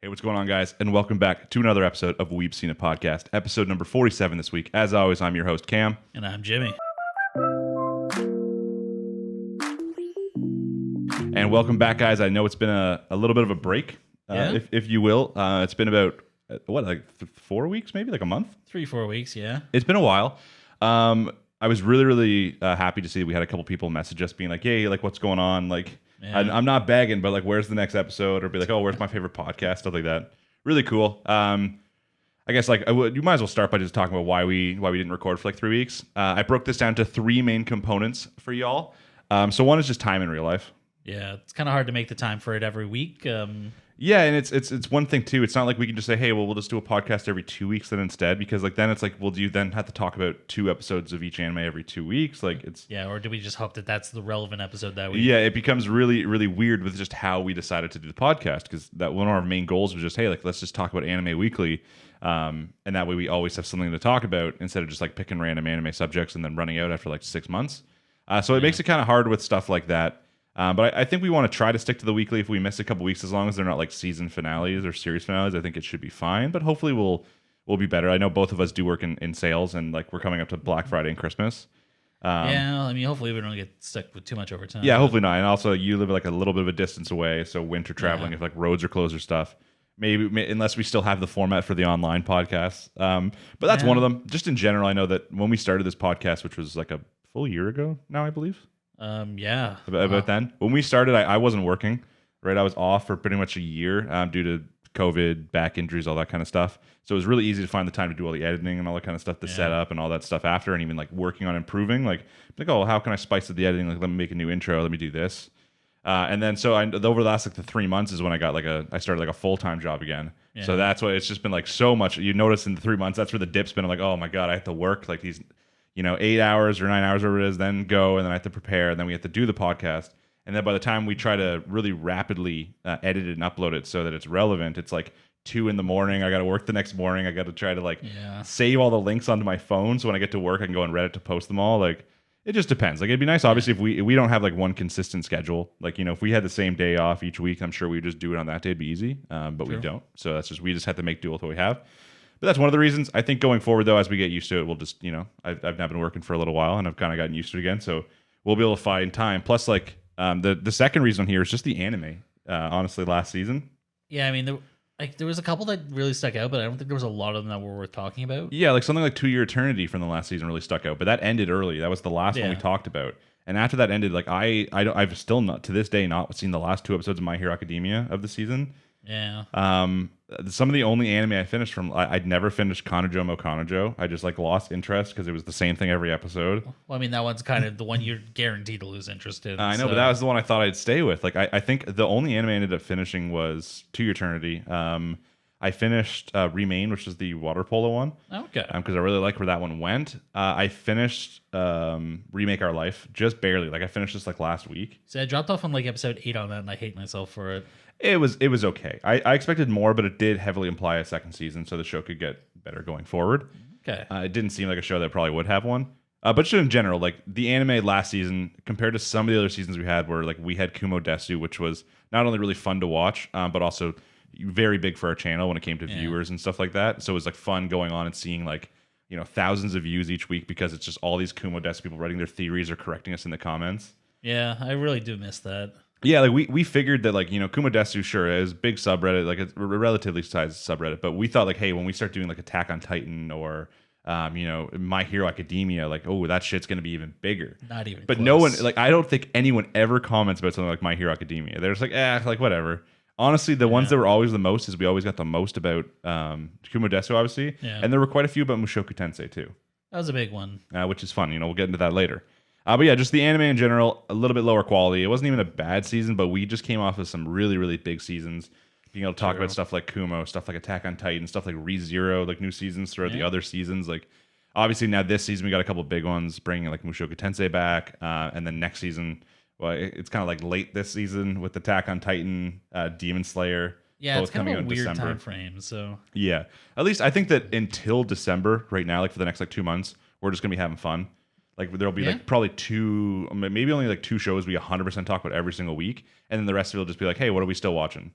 Hey, what's going on, guys? And welcome back to another episode of Weeb Seen It Podcast, episode number 47 this week. As always, I'm your host, Cam. And I'm Jimmy. And welcome back, guys. I know it's been a little bit of a break, if you will. It's been about, 4 weeks, maybe? Like a month? 3-4 weeks, yeah. It's been a while. I was really happy to see we had a couple people message us being like, hey, like, what's going on? Like, Yeah. I'm not begging, but like, where's the next episode? Or be like, oh, where's my favorite podcast? Stuff like that. Really cool. I guess like you might as well start by just talking about why we didn't record for like 3 weeks. I broke this down to 3 main components for y'all. So one is just time in real life. Yeah, it's kind of hard to make the time for it every week. Yeah, and it's one thing too. It's not like we can just say, hey, well, we'll just do a podcast every 2 weeks then instead, because like then it's like, well, do you then have to talk about 2 episodes of each anime every 2 weeks? Like it's or do we just hope that that's the relevant episode that week? Yeah, it becomes really weird with just how we decided to do the podcast, because that one of our main goals was just, hey, like let's just talk about anime weekly, and that way we always have something to talk about instead of just like picking random anime subjects and then running out after like 6 months. So it makes it kind of hard with stuff like that. But I think we want to try to stick to the weekly if we miss a couple weeks, as long as they're not like season finales or series finales. I think it should be fine, but hopefully we'll be better. I know both of us do work in sales, and like we're coming up to Black Friday and Christmas. I mean, hopefully we don't get stuck with too much overtime. Yeah, hopefully not. And also, you live like a little bit of a distance away, so winter traveling, if like roads are closed or stuff, maybe unless we still have the format for the online podcasts. But that's one of them. Just in general, I know that when we started this podcast, which was like a full year ago now, I believe. About then, when we started, I wasn't working. Right, I was off for pretty much a year due to COVID, back injuries, all that kind of stuff. So it was really easy to find the time to do all the editing and all that kind of stuff, the setup and all that stuff after, and even like working on improving. Like, oh, how can I spice up the editing? Like, let me make a new intro. Let me do this. And then so over the last like the 3 months is when I got I started like a full-time job again. Yeah. So that's why it's just been like so much. You notice in the 3 months, that's where the dip's been. I'm like, oh my God, I have to work like these, 8 hours or 9 hours, whatever it is, then go, and then I have to prepare, and then we have to do the podcast. And then by the time we try to really rapidly edit it and upload it so that it's relevant, it's like 2 a.m. I got to work the next morning. I got to try to save all the links onto my phone, so when I get to work, I can go on Reddit to post them all. Like, it just depends. Like, it'd be nice, obviously, if we don't have like one consistent schedule. Like, if we had the same day off each week, I'm sure we would just do it on that day. It'd be easy, but we don't. So we just have to make do with what we have. But that's one of the reasons. I think going forward, though, as we get used to it, we'll just, I've now been working for a little while, and I've kind of gotten used to it again. So we'll be able to find time. Plus, like, the second reason here is just the anime. Honestly, last season. Yeah, I mean, there was a couple that really stuck out, but I don't think there was a lot of them that were worth talking about. Yeah, like something like 2 Year Eternity from the last season really stuck out, but that ended early. That was the last one we talked about. And after that ended, like I've still not to this day not seen the last 2 episodes of My Hero Academia of the season. Yeah. Some of the only anime I finished from, I'd never finished Kanojo Mo Kanojo. I just like lost interest because it was the same thing every episode. Well, I mean, that one's kind of the one you're guaranteed to lose interest in. I know, but that was the one I thought I'd stay with. Like, I think the only anime I ended up finishing was 2 Year Eternity. I finished Remain, which is the water polo one. Okay. Because I really like where that one went. I finished Remake Our Life just barely. Like, I finished this like last week. So I dropped off on like episode 8 on that, and I hate myself for it. It was okay. I expected more, but it did heavily imply a second season, so the show could get better going forward. Okay. It didn't seem like a show that probably would have one. But just in general, like the anime last season compared to some of the other seasons we had, where like we had Kumo Desu, which was not only really fun to watch, but also very big for our channel when it came to viewers and stuff like that. So it was like fun going on and seeing like thousands of views each week, because it's just all these Kumo Desu people writing their theories or correcting us in the comments. Yeah, I really do miss that. Yeah, like we figured that like Kumo Desu sure is big subreddit, like it's a relatively sized subreddit, but we thought like, hey, when we start doing like Attack on Titan or My Hero Academia, like, oh, that shit's gonna be even bigger. Not even. But close. No one, like, I don't think anyone ever comments about something like My Hero Academia. They're just like, like whatever. Honestly, the ones that were always the most is we always got the most about Kumo Desu, obviously, and there were quite a few about Mushoku Tensei too. That was a big one, which is fun. We'll get into that later. But yeah, just the anime in general, a little bit lower quality. It wasn't even a bad season, but we just came off of some really big seasons. Being able to talk about stuff like Kumo, stuff like Attack on Titan, stuff like ReZero, like new seasons throughout the other seasons. Like, obviously now this season we got a couple big ones, bringing like Mushoku Tensei back, and then next season, well, it's kind of like late this season with Attack on Titan, Demon Slayer. Yeah, both it's kind of a weird time frame. So yeah, at least I think that until December, right now, like for the next like 2 months, we're just gonna be having fun. Like there'll be like probably 2, maybe only like 2 shows we 100% talk about every single week, and then the rest of it will just be like, hey, what are we still watching?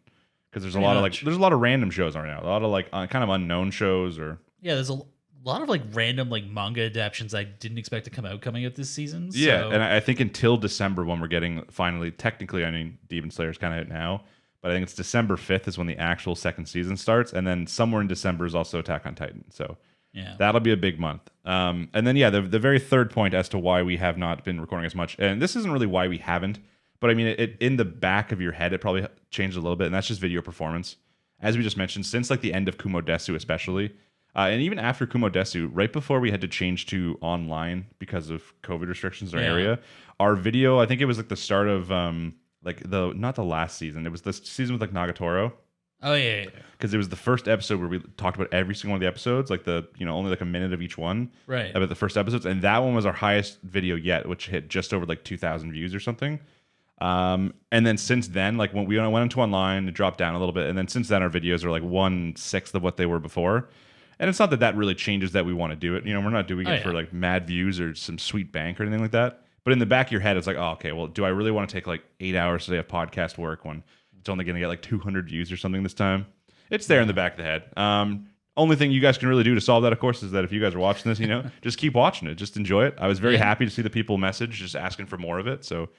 because there's a Pretty lot much. of there's a lot of random shows right now, a lot of kind of unknown shows or Yeah, there's a lot of random manga adaptations I didn't expect to come out this season. yeah. So. And I think until December when we're getting finally technically, I mean, Demon Slayer's kind of out now, but I think it's December 5th is when the actual second season starts, and then somewhere in December is also Attack on Titan. So Yeah. that'll be a big month. And then the very third point as to why we have not been recording as much, and this isn't really why we haven't, but I mean, it in the back of your head, it probably changed a little bit, and that's just video performance. As we just mentioned, since the end of Kumo Desu especially, and even after Kumo Desu, right before we had to change to online because of COVID restrictions in our area, our video, I think it was the start of not the last season, it was the season with Nagatoro. Oh yeah. Because it was the first episode where we talked about every single one of the episodes, only a minute of each one, Right. about the first episodes, and that one was our highest video yet, which hit just over 2,000 views or something. And then since then, when we went into online, it dropped down a little bit, and then since then our videos are 1/6 of what they were before. And it's not that really changes that we want to do it. We're not doing it for mad views or some sweet bank or anything like that. But in the back of your head, it's oh, okay, well, do I really want to take 8 hours today of podcast work when it's only going to get 200 views or something this time? It's there in the back of the head. Only thing you guys can really do to solve that, of course, is that if you guys are watching this, just keep watching it. Just enjoy it. I was very happy to see the people message just asking for more of it. So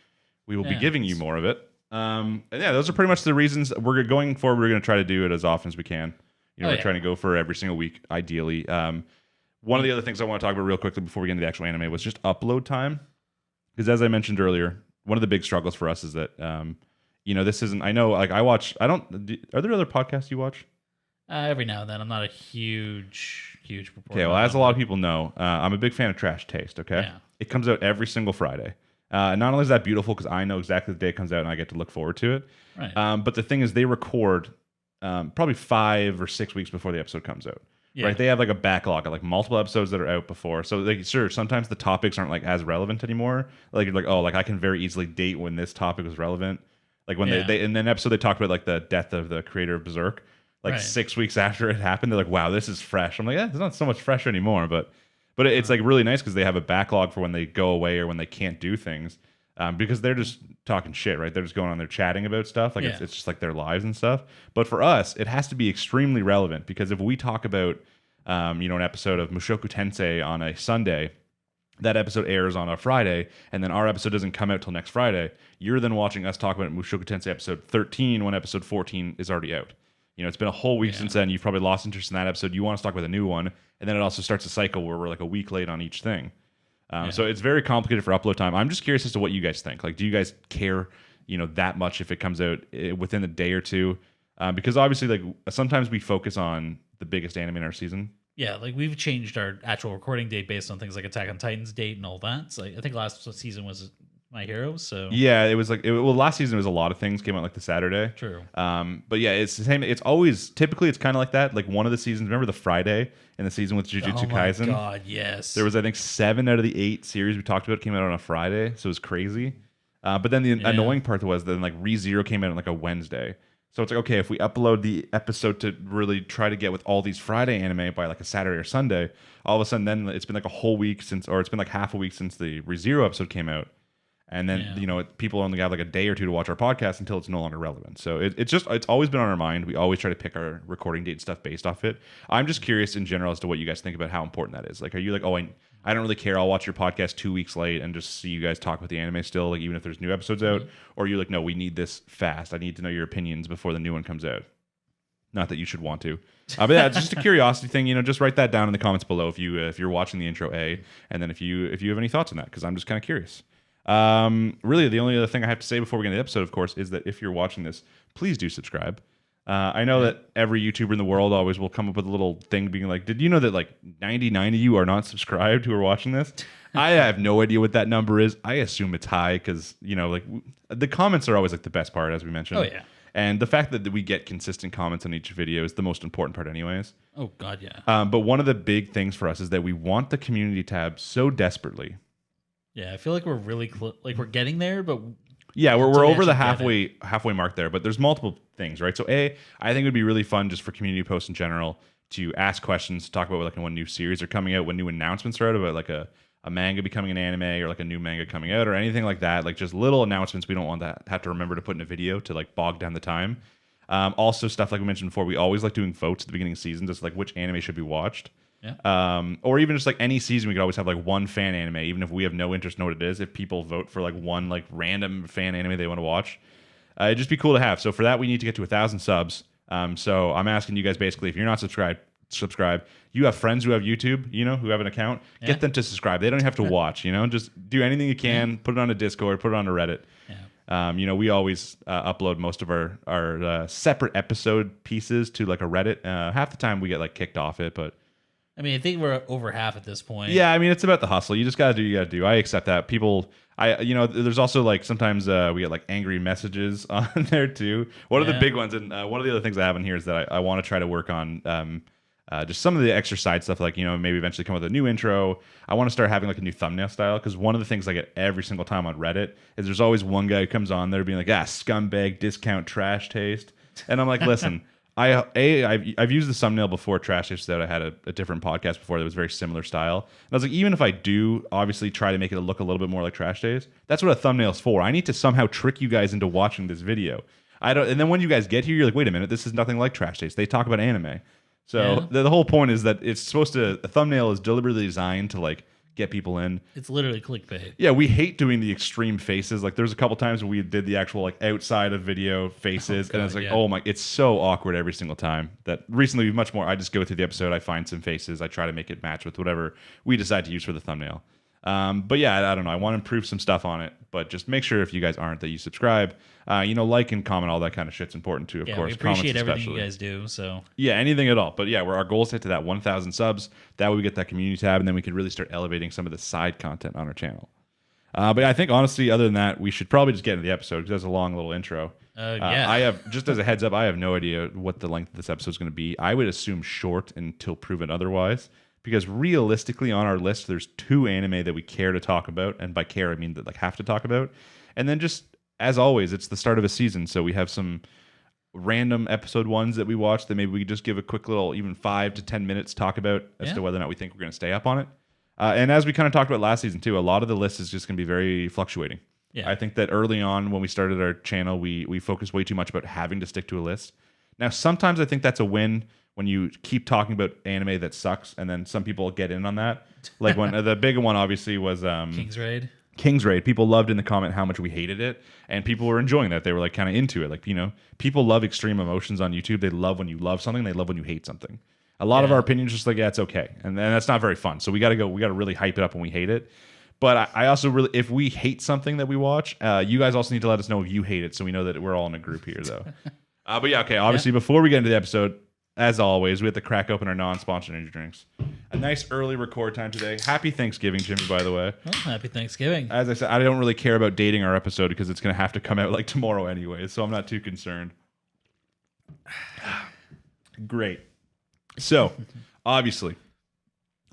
we will be giving you more of it. And yeah, those are pretty much the reasons we're going forward. We're going to try to do it as often as we can. We're trying to go for every single week, ideally. One of the other things I want to talk about real quickly before we get into the actual anime was just upload time. Because as I mentioned earlier, one of the big struggles for us is that, this isn't, I know, I watch, are there other podcasts you watch? Every now and then. I'm not a huge proponent. Okay, well, as a lot of people know, I'm a big fan of Trash Taste, okay? Yeah. It comes out every single Friday. Not only is that beautiful because I know exactly the day it comes out and I get to look forward to it, Right. but the thing is they record probably 5 or 6 weeks before the episode comes out. Yeah. Right? They have a backlog of multiple episodes that are out before. So sure, sometimes the topics aren't as relevant anymore. You're I can very easily date when this topic was relevant. When they in an episode they talked about the death of the creator of Berserk. 6 weeks after it happened, they're wow, this is fresh. I'm it's not so much fresh anymore, but it's really nice because they have a backlog for when they go away or when they can't do things. Because they're just talking shit, right? They're just going on there chatting about stuff. It's just their lives and stuff. But for us, it has to be extremely relevant because if we talk about, an episode of Mushoku Tensei on a Sunday, that episode airs on a Friday, and then our episode doesn't come out till next Friday, you're then watching us talk about Mushoku Tensei episode 13 when episode 14 is already out. It's been a whole week since then. You've probably lost interest in that episode. You want to talk about a new one, and then it also starts a cycle where we're a week late on each thing. So it's very complicated for upload time. I'm just curious as to what you guys think. Do you guys care, that much if it comes out within a day or two? Because obviously, sometimes we focus on the biggest anime in our season. Yeah, we've changed our actual recording date based on things like Attack on Titan's date and all that. So I think last season was My Hero. So yeah, it was last season was a lot of things came out the Saturday. True. But yeah, it's the same. It's always typically it's kind of like that. One of the seasons. Remember the Friday in the season with Jujutsu Kaisen? Oh my god, yes. There was I think 7 out of the 8 series we talked about came out on a Friday, so it was crazy. But then the annoying part was that ReZero came out on a Wednesday. So it's okay, if we upload the episode to really try to get with all these Friday anime by a Saturday or Sunday, all of a sudden then it's been a whole week since, or it's been half a week since the ReZero episode came out. And then, people only have a day or two to watch our podcast until it's no longer relevant. So it's always been on our mind. We always try to pick our recording date and stuff based off it. I'm just curious in general as to what you guys think about how important that is. Are you oh, I don't really care. I'll watch your podcast 2 weeks late and just see you guys talk about the anime still, even if there's new episodes out? Or you're no, we need this fast. I need to know your opinions before the new one comes out. Not that you should want to. But yeah, it's just a curiosity thing. Just write that down in the comments below if you're watching the intro A, and then if you have any thoughts on that, because I'm just kind of curious. Really, the only other thing I have to say before we get into the episode, of course, is that if you're watching this, please do subscribe. I know that every YouTuber in the world always will come up with a little thing being did you know that 99 of you are not subscribed who are watching this? I have no idea what that number is. I assume it's high because, the comments are always the best part, as we mentioned. Oh, yeah. And the fact that we get consistent comments on each video is the most important part anyways. Oh, God, yeah. But one of the big things for us is that we want the community tab so desperately. Yeah, I feel we're really we're getting there, but yeah, we're over the halfway mark there. But there's multiple things, right? So I think it would be really fun just for community posts in general to ask questions, to talk about when new series are coming out, when new announcements are out about a manga becoming an anime or a new manga coming out or anything like that. Just little announcements we don't want to have to remember to put in a video to bog down the time. Also, stuff like we mentioned before, we always like doing votes at the beginning of seasons, just like which anime should be watched. Yeah. Or even just like any season, we could always have like one fan anime, even if we have no interest in what it is. If people vote for like one like random fan anime they want to watch, it'd just be cool to have. So for that, we need to get to 1,000 subs. So I'm asking you guys basically, if you're not subscribe. You have friends who have YouTube, who have an account. Get them to subscribe. They don't have to watch. Just do anything you can. Put it on a Discord. Put it on a Reddit. Yeah. We always upload most of our separate episode pieces to like a Reddit. Half the time we get like kicked off it, but I mean, I think we're over half at this point. yeah, I mean, it's about the hustle. You just gotta do what you gotta do. I accept that. People, there's also like sometimes we get like angry messages on there too. One of the big ones, and one of the other things I have in here is that I want to try to work on just some of the extra side stuff, like maybe eventually come with a new intro. I want to start having like a new thumbnail style, because one of the things I get every single time on Reddit is there's always one guy who comes on there being like, scumbag, discount, trash taste, and I'm like, listen. I've used the thumbnail before Trash Taste that I had a different podcast before that was very similar style. And I was like, even if I do obviously try to make it look a little bit more like Trash Taste, that's what a thumbnail's for. I need to somehow trick you guys into watching this video. And then when you guys get here, you're like, wait a minute, this is nothing like Trash Taste. They talk about anime. So the whole point is that a thumbnail is deliberately designed to like get people in. It's literally clickbait. Yeah, we hate doing the extreme faces. Like there's a couple times where we did the actual like outside of video faces, and it's like, oh my, it's so awkward every single time. That recently much more. I just go through the episode, I find some faces, I try to make it match with whatever we decide to use for the thumbnail. But yeah, I don't know. I want to improve some stuff on it, but just make sure if you guys aren't that you subscribe. Like and comment, all that kind of shit's important too. Of course, we appreciate comments everything especially. you guys do. So yeah, anything at all. But yeah, our goal is to hit to that 1,000 subs. That way we get that community tab, and then we could really start elevating some of the side content on our channel. But I think honestly, other than that, we should probably just get into the episode, because that's a long little intro. I have, just as a heads up, I have no idea what the length of this episode is going to be. I would assume short until proven otherwise, because realistically on our list, there's 2 anime that we care to talk about, and by care I mean that like have to talk about, and then just as always, it's the start of a season, so we have some random episode 1s that we watch that maybe we could just give a quick little, even 5 to 10 minutes talk about as to whether or not we think we're going to stay up on it. And as we kind of talked about last season too, a lot of the list is just going to be very fluctuating. Yeah. I think that early on when we started our channel, we focused way too much about having to stick to a list. Now, sometimes I think that's a win when you keep talking about anime that sucks, and then some people get in on that. Like when the big one obviously was King's Raid. People loved in the comment how much we hated it, and people were enjoying that. They were like kind of into it. Like, people love extreme emotions on YouTube. They love when you love something. They love when you hate something. A lot of our opinions just like, it's okay. And that's not very fun. So we got to really hype it up when we hate it. But I also really, if we hate something that we watch, you guys also need to let us know if you hate it, so we know that we're all in a group here, though. But yeah, okay. Obviously, before we get into the episode, as always, we have to crack open our non-sponsored energy drinks. A nice early record time today. Happy Thanksgiving, Jimmy, by the way. Well, happy Thanksgiving. As I said, I don't really care about dating our episode, because it's going to have to come out like tomorrow anyway, so I'm not too concerned. Great. So, obviously,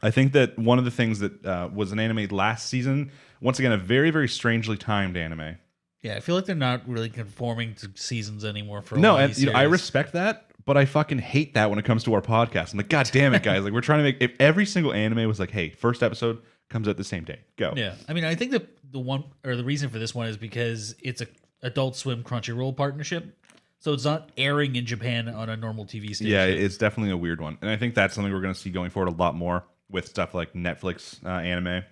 I think that one of the things that was an anime last season, once again, a very, very strangely timed anime. Yeah, I feel like they're not really conforming to seasons anymore for I respect that, but I fucking hate that when it comes to our podcast. I'm like, God damn it, guys. Like, we're trying to make, if every single anime was like, hey, first episode comes out the same day. Go. Yeah. I mean, I think that the reason for this one is because it's a Adult Swim Crunchyroll partnership. So it's not airing in Japan on a normal TV station. Yeah, it's definitely a weird one. And I think that's something we're going to see going forward a lot more with stuff like Netflix anime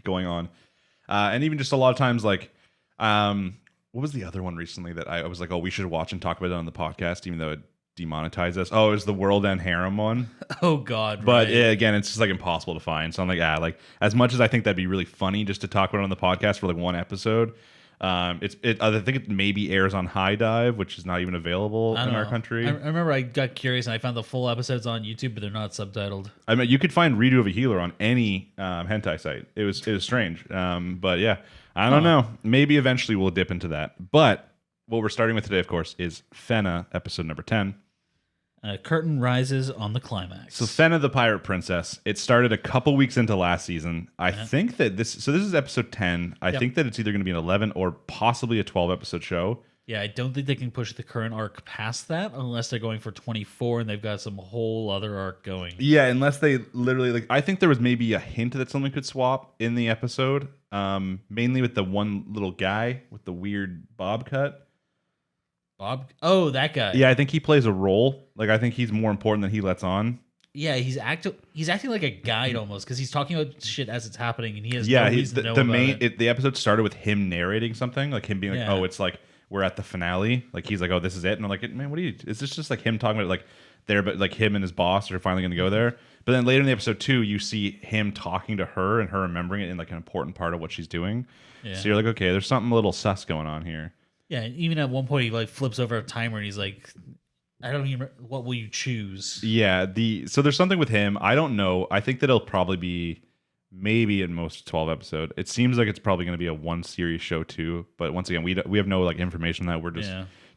going on. And even just a lot of times, like, what was the other one recently that I was like, oh, we should watch and talk about it on the podcast, even though it demonetized us? Oh, it was the World End Harem one. Oh, God. But again, it's just like impossible to find. So I'm like, like as much as I think that'd be really funny just to talk about it on the podcast for like one episode, I think it maybe airs on High Dive, which is not even available in our country. I remember I got curious and I found the full episodes on YouTube, but they're not subtitled. I mean, you could find Redo of a Healer on any hentai site. It was strange. But yeah, I don't know. Maybe eventually we'll dip into that. But what we're starting with today, of course, is Fena, episode number 10. Curtain rises on the climax. So Fena the Pirate Princess. It started a couple weeks into last season. I think that this is episode 10. I think that it's either going to be an 11 or possibly a 12 episode show. Yeah, I don't think they can push the current arc past that unless they're going for 24 and they've got some whole other arc going. Yeah, unless they literally I think there was maybe a hint that something could swap in the episode. Mainly with the one little guy with the weird bob cut. Bob. Oh, that guy. Yeah, I think he plays a role. Like, I think he's more important than he lets on. Yeah, he's acting like a guide almost because he's talking about shit as it's happening, and he has no reason to know about it. The episode started with him narrating something, like him being like, "Oh, it's like we're at the finale." Like he's like, "Oh, this is it," and I'm like, "Man, what are you?" Is this just like him talking about like there, but like him and his boss are finally going to go there. But then later in the episode 2, you see him talking to her and her remembering it in like an important part of what she's doing. Yeah. So you're like, okay, there's something a little sus going on here. Yeah, and even at one point he like flips over a timer and he's like, I don't even remember, what will you choose? Yeah, so there's something with him. I don't know. I think that it'll probably be maybe at most 12 episode. It seems like it's probably going to be a one series show too. But once again, we have no like information on that. We're just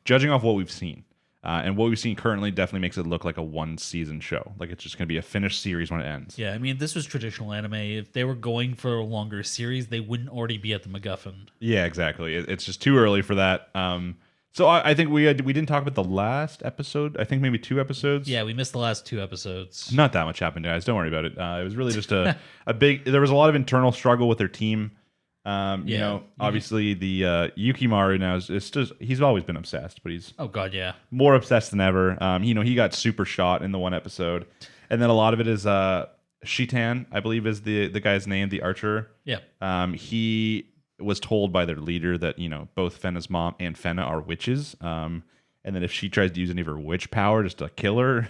judging off what we've seen. And what we've seen currently definitely makes it look like a one season show. Like it's just going to be a finished series when it ends. Yeah, I mean, if this was traditional anime, if they were going for a longer series, they wouldn't already be at the MacGuffin. Yeah, exactly. It's just too early for that. So I think we didn't talk about the last episode. I think maybe 2 episodes. Yeah, we missed the last 2 episodes. Not that much happened, guys. Don't worry about it. It was really just a big. There was a lot of internal struggle with their team. You know, obviously the Yukimaru now is just he's always been obsessed, but he's more obsessed than ever. You know, he got super shot in the one episode, and then a lot of it is Shitan, I believe, is the guy's name, the archer. Yeah. He was told by their leader that, you know, both Fena's mom and Fena are witches. And then if she tries to use any of her witch power just to kill her,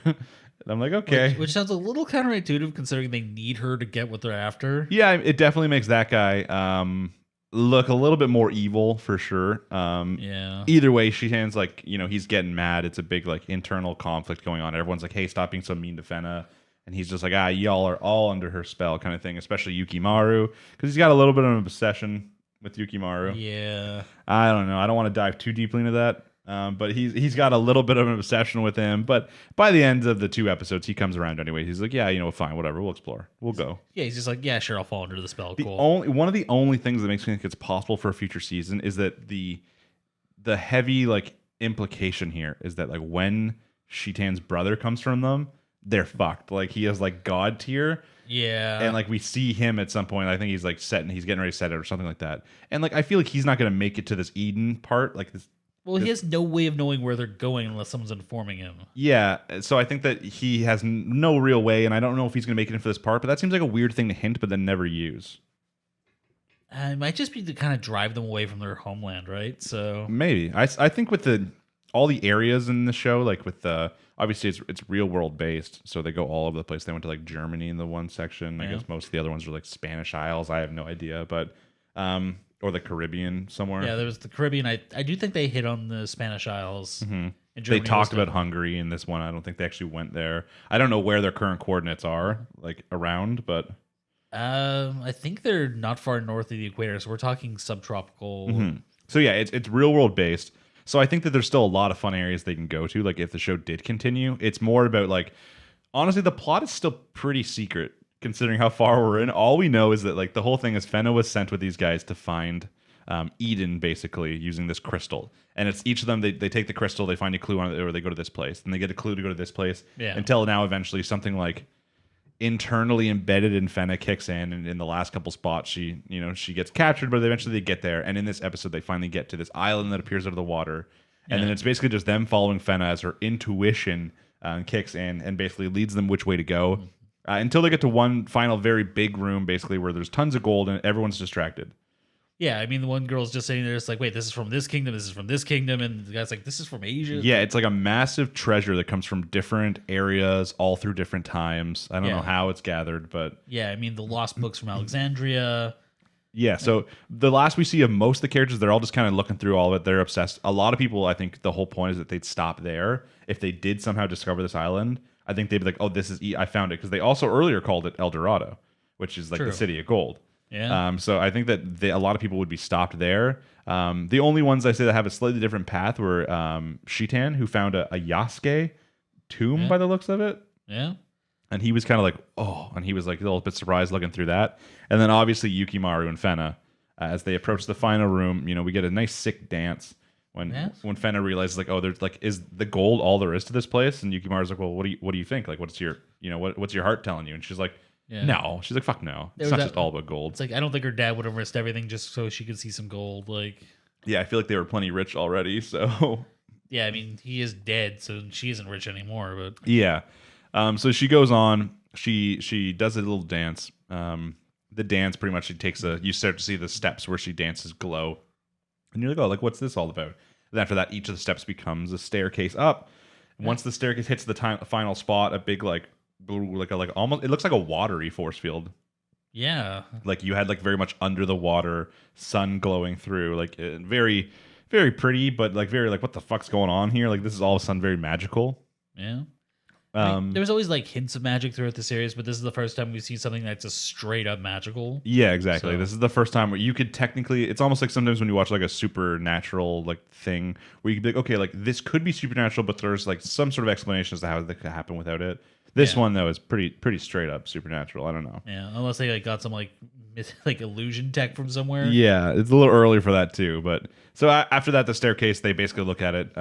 I'm like, okay. Which sounds a little counterintuitive considering they need her to get what they're after. Yeah, it definitely makes that guy look a little bit more evil for sure. Either way, Shitan's like, you know, he's getting mad. It's a big like internal conflict going on. Everyone's like, hey, stop being so mean to Fena. And he's just like, y'all are all under her spell kind of thing, especially Yukimaru, because he's got a little bit of an obsession with Yukimaru. Yeah. I don't know. I don't want to dive too deeply into that. But he's got a little bit of an obsession with him. But by the end of the 2 episodes, he comes around anyway. He's like, yeah, you know, fine, whatever. We'll explore. We'll go. Yeah, he's just like, yeah, sure, I'll fall under the spell. One of the only things that makes me think it's possible for a future season is that the heavy like implication here is that like when Shitan's brother comes from them, they're fucked. Like he has like god tier. Yeah. And like we see him at some point, I think he's like he's getting ready to set it or something like that. And like I feel like he's not going to make it to this Eden part. Like this. Well, he has no way of knowing where they're going unless someone's informing him. Yeah. So I think that he has no real way, and I don't know if he's going to make it in for this part, but that seems like a weird thing to hint but then never use. It might just be to kind of drive them away from their homeland, right? So maybe. I think with all the areas in the show, like with the obviously it's real world based, so they go all over the place. They went to like Germany in the one section. I guess most of the other ones are like Spanish Isles. I have no idea, but or the Caribbean somewhere. Yeah, there was the Caribbean. I do think they hit on the Spanish Isles. Mm-hmm. They talked about Hungary in this one. I don't think they actually went there. I don't know where their current coordinates are, like around, but I think they're not far north of the equator, so we're talking subtropical. Mm-hmm. So yeah, it's real world based. So I think that there's still a lot of fun areas they can go to. Like if the show did continue, it's more about like, honestly, the plot is still pretty secret considering how far we're in. All we know is that like the whole thing is Fena was sent with these guys to find Eden, basically using this crystal. And it's each of them, they take the crystal, they find a clue on it, or they go to this place, and they get a clue to go to this place. Yeah. Until now, eventually something like internally embedded in Fena kicks in, and in the last couple spots she gets captured, but eventually they get there. And in this episode they finally get to this island that appears out of the water, and then it's basically just them following Fena as her intuition kicks in and basically leads them which way to go, until they get to one final very big room basically where there's tons of gold and everyone's distracted. Yeah, I mean, the one girl's just sitting there, it's like, wait, this is from this kingdom, this is from this kingdom, and the guy's like, this is from Asia. Yeah, it's like a massive treasure that comes from different areas all through different times. I don't know how it's gathered, but... Yeah, I mean, the lost books from Alexandria. Yeah, so the last we see of most of the characters, they're all just kind of looking through all of it. They're obsessed. A lot of people, I think the whole point is that they'd stop there. If they did somehow discover this island, I think they'd be like, oh, this is... I found it. Because they also earlier called it El Dorado, which is like the city of gold. Yeah. So I think that a lot of people would be stopped there. The only ones I say that have a slightly different path were Shitan, who found a Yasuke tomb by the looks of it. Yeah. And he was kind of like, oh, and he was like a little bit surprised looking through that. And then obviously Yukimaru and Fena, as they approach the final room, we get a nice sick dance when Fena realizes like, oh, there's like, is the gold all there is to this place? And Yukimaru's like, well, what do you think? Like, what's your heart telling you? And she's like, no. She's like, fuck no. It's not just all about gold. It's like, I don't think her dad would have risked everything just so she could see some gold. Like, yeah, I feel like they were plenty rich already. So, Yeah, I mean, he is dead, so she isn't rich anymore. But Yeah. So she goes on. She does a little dance. The dance pretty much you start to see the steps where she dances glow, and you're like, oh, like what's this all about? And after that, each of the steps becomes a staircase up. Once the staircase hits the final spot, a big like almost it looks like a watery force field. yeah, Like you had like very much under the water, sun glowing through, like very, very pretty, but like very like what the fuck's going on here? Like this is all of a sudden very magical. yeah. I mean, there was always like hints of magic throughout the series, but this is the first time we see something that's just straight up magical. Yeah, exactly. So- This is the first time where you could technically. It's almost like sometimes when you watch like a supernatural like thing where you could be like, okay, like this could be supernatural, but there's like some sort of explanation as to how that could happen without it. This Yeah. one though is pretty straight up supernatural. I don't know. Yeah, unless they like got some like like illusion tech from somewhere. Yeah, it's a little early for that too. But so after that, the staircase, they basically look at it.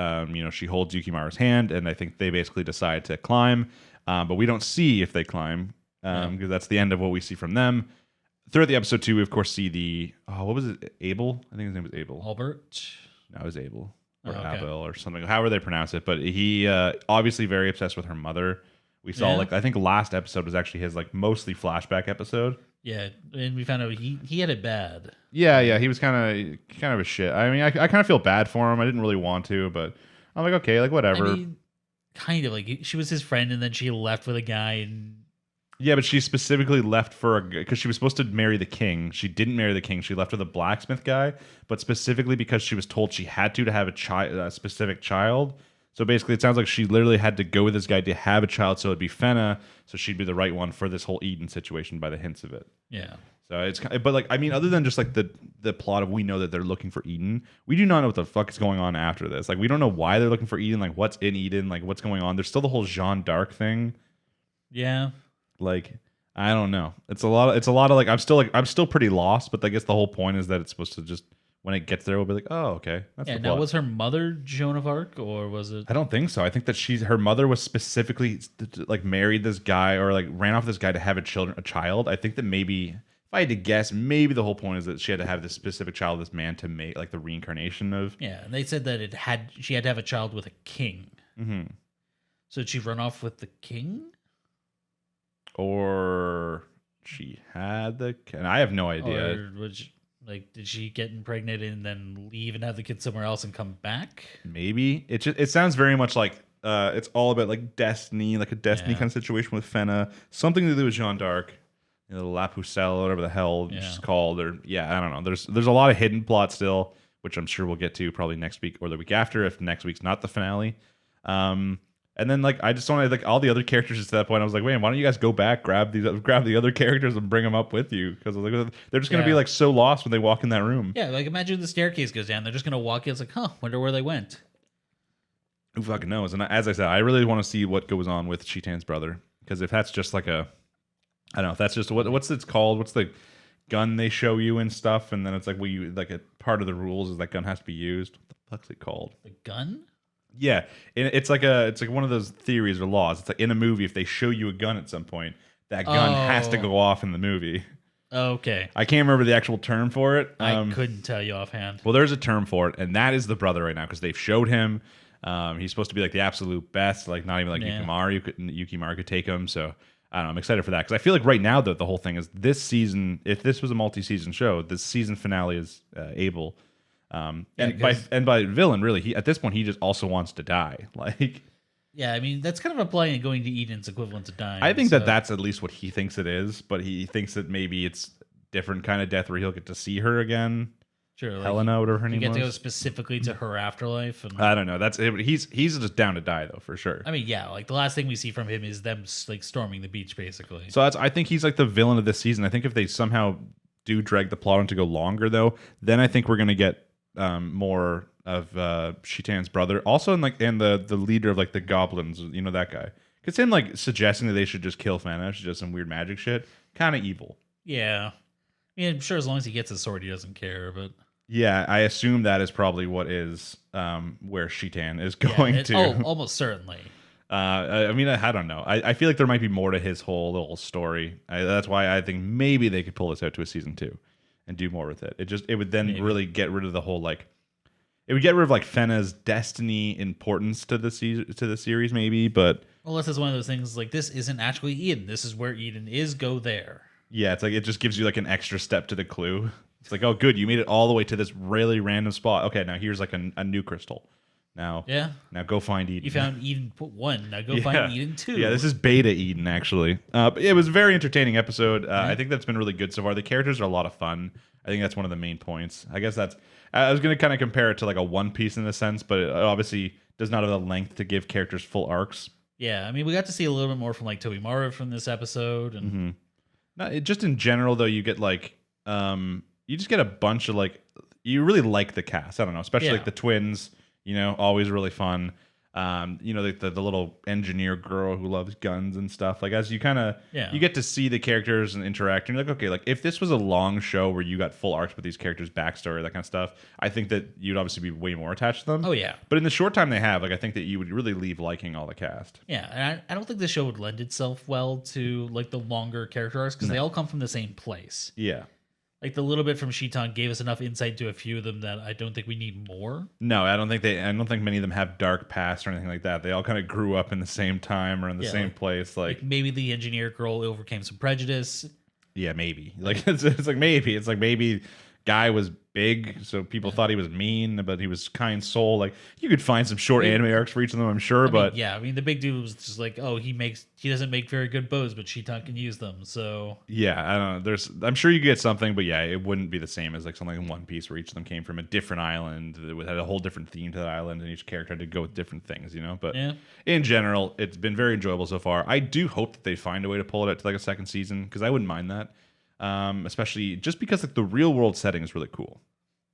She holds Yukimaru's hand, and I think they basically decide to climb. But we don't see if they climb because that's the end of what we see from them. Throughout the episode too, we of course see what was it? Abel? I think his name was Abel. Albert. No, it was Abel or okay. Abel or something. However they pronounce it. But he obviously very obsessed with her mother. We saw Yeah. I think last episode was actually his like mostly flashback episode. Yeah, and we found out he had it bad. Yeah, he was kind of a shit. I mean, I kind of feel bad for him. I didn't really want to, but I'm like, okay, like whatever. I mean, kind of like she was his friend, and then she left with a guy, and Yeah, but she specifically left because she was supposed to marry the king. She didn't marry the king. She left with a blacksmith guy, but specifically because she was told she had to have a specific child. So basically, it sounds like she literally had to go with this guy to have a child, so it'd be Fena, so she'd be the right one for this whole Eden situation by the hints of it. yeah. So it's but like I mean, other than just like the plot of we know that they're looking for Eden, we do not know what the fuck is going on after this. Like we don't know why they're looking for Eden, like what's in Eden, like what's going on. There's still the whole Jeanne d'Arc thing. Yeah. Like I don't know. It's a lot of like I'm still pretty lost, but I guess the whole point is that it's supposed to just when it gets there we'll be like, oh okay. That's Yeah. the Now, plot. was her mother Joan of Arc, or was it? I don't think so. I think that her mother was specifically like married this guy or like ran off this guy to have a child. I think that maybe if I had to guess, maybe the whole point is that she had to have this specific child, this man to make like the reincarnation of. Yeah, and they said that she had to have a child with a king. Mm-hmm. So did she run off with the king? Or she had and I have no idea. Or was she, did she get impregnated and then leave and have the kid somewhere else and come back? Maybe it sounds very much like it's all about like destiny, like a destiny Yeah. kind of situation with Fena, something to do with Jeanne d'Arc, La Pucelle, whatever the hell she's called, or I don't know. There's a lot of hidden plot still, which I'm sure we'll get to probably next week or the week after if next week's not the finale. And then like I just wanted like all the other characters at that point. I was like, wait, why don't you guys go back, grab the other characters and bring them up with you? Because like they're just gonna be like so lost when they walk in that room. Yeah, like imagine the staircase goes down. They're just gonna walk in. It's like, huh, wonder where they went. Who fucking knows? And as I said, I really want to see what goes on with Chitan's brother, because if that's just like I don't know, if that's just what's it's called, what's the gun they show you and stuff, and then it's like like a part of the rules is that gun has to be used. What the fuck's it called? The gun? Yeah, it's like one of those theories or laws. It's like in a movie, if they show you a gun at some point, that gun has to go off in the movie. Okay. I can't remember the actual term for it. I couldn't tell you offhand. Well, there's a term for it, and that is the brother right now because they've showed him. He's supposed to be like the absolute best, like not even like Yukimaru could take him. So I don't know. I'm excited for that because I feel like right now the whole thing is this season. If this was a multi-season show, this season finale is Abel. And by villain, really, he at this point he just also wants to die. Like, yeah, I mean that's kind of implying going to Eden's equivalent to dying. I think that's at least what he thinks it is, but he thinks that maybe it's different kind of death where he'll get to see her again. Sure, like Helena, whatever her name was. You get to go specifically to her afterlife. And I don't know. He's just down to die though for sure. I mean, yeah, like the last thing we see from him is them like storming the beach, basically. So I think he's like the villain of this season. I think if they somehow do drag the plot on to go longer though, then I think we're gonna get more of Chitan's brother, also and the leader of like the goblins, that guy. Because him like suggesting that they should just kill Fena, she does some weird magic shit, kind of evil. Yeah, I mean, I'm sure as long as he gets his sword, he doesn't care. But yeah, I assume that is probably what is where Chitan is going to. Oh, almost certainly. I mean, I don't know. I feel like there might be more to his whole little story. That's why I think maybe they could pull this out to a season 2. And do more with it. It would then really get rid of the whole like It would get rid of like Fena's destiny importance to the series, maybe. But unless it's one of those things like this isn't actually Eden. This is where Eden is. Go there. Yeah, it's like it just gives you like an extra step to the clue. It's like, oh, good, you made it all the way to this really random spot. Okay, now here's like a new crystal. Now go find Eden. You found Eden 1. Now go find Eden 2. Yeah, this is beta Eden, actually. But it was a very entertaining episode. I think that's been really good so far. The characters are a lot of fun. I think that's one of the main points. I guess that's... I was going to kind of compare it to like a One Piece in a sense, but it obviously does not have the length to give characters full arcs. Yeah, I mean, we got to see a little bit more from like Tobimaro from this episode. And Just in general, though, you get like... you just get a bunch of like... You really like the cast. I don't know, especially like the twins... always really fun. The little engineer girl who loves guns and stuff. Like as you kind of you get to see the characters and interact, and you're like, okay, like if this was a long show where you got full arcs with these characters' backstory, that kind of stuff, I think that you'd obviously be way more attached to them. Oh yeah. But in the short time they have, like I think that you would really leave liking all the cast. Yeah, and I don't think the show would lend itself well to like the longer character arcs because they all come from the same place. Yeah. Like the little bit from Shitan gave us enough insight to a few of them that I don't think we need more. No, I don't think many of them have dark past or anything like that. They all kind of grew up in the same time or in the same place. Like maybe the engineer girl overcame some prejudice. Yeah, maybe. Like it's like maybe. It's like maybe guy was big, so people thought he was mean, but he was kind soul. Like you could find some short anime arcs for each of them, I'm sure. I mean, the big dude was just like, oh, he doesn't make very good bows, but Shitan can use them. So yeah, I don't know. I'm sure you could get something, but yeah, it wouldn't be the same as like something in One Piece where each of them came from a different island. It had a whole different theme to the island, and each character had to go with different things, But in general, it's been very enjoyable so far. I do hope that they find a way to pull it out to like a second season because I wouldn't mind that. Especially just because like the real world setting is really cool.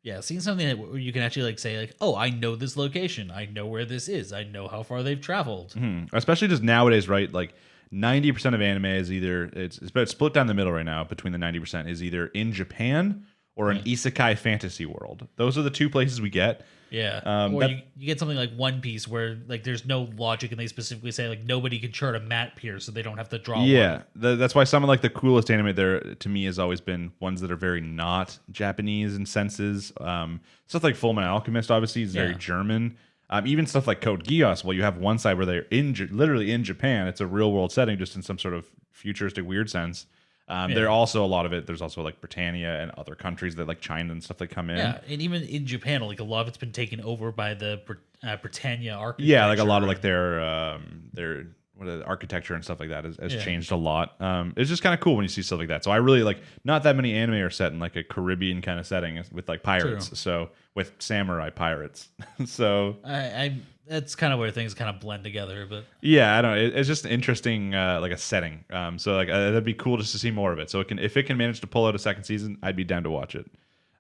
Yeah, seeing something where you can actually like say like, oh, I know this location, I know where this is, I know how far they've traveled. Especially just nowadays, right? Like 90% of anime is either it's split down the middle right now. Between the 90% is either in Japan or an isekai fantasy world. Those are the two places we get. Yeah, or you get something like One Piece where like there's no logic and they specifically say like nobody can chart a map here, so they don't have to draw. Yeah, that's why some of like the coolest anime there to me has always been ones that are very not Japanese in senses. Stuff like Fullmetal Alchemist obviously is very German. Even stuff like Code Geass, well, you have one side where they're literally in Japan. It's a real world setting, just in some sort of futuristic weird sense. There are also a lot of it. There's also like Britannia and other countries that like China and stuff that come in. Yeah, and even in Japan, like a lot of it's been taken over by the Britannia architecture. Yeah, like a lot of like their architecture and stuff like that has changed a lot. It's just kind of cool when you see stuff like that. So I really like not that many anime are set in like a Caribbean kind of setting with like pirates. True. So with samurai pirates. So that's kind of where things kind of blend together, but yeah, I don't know. It's just interesting, like a setting. So like that'd be cool just to see more of it. So if it can manage to pull out a second season, I'd be down to watch it.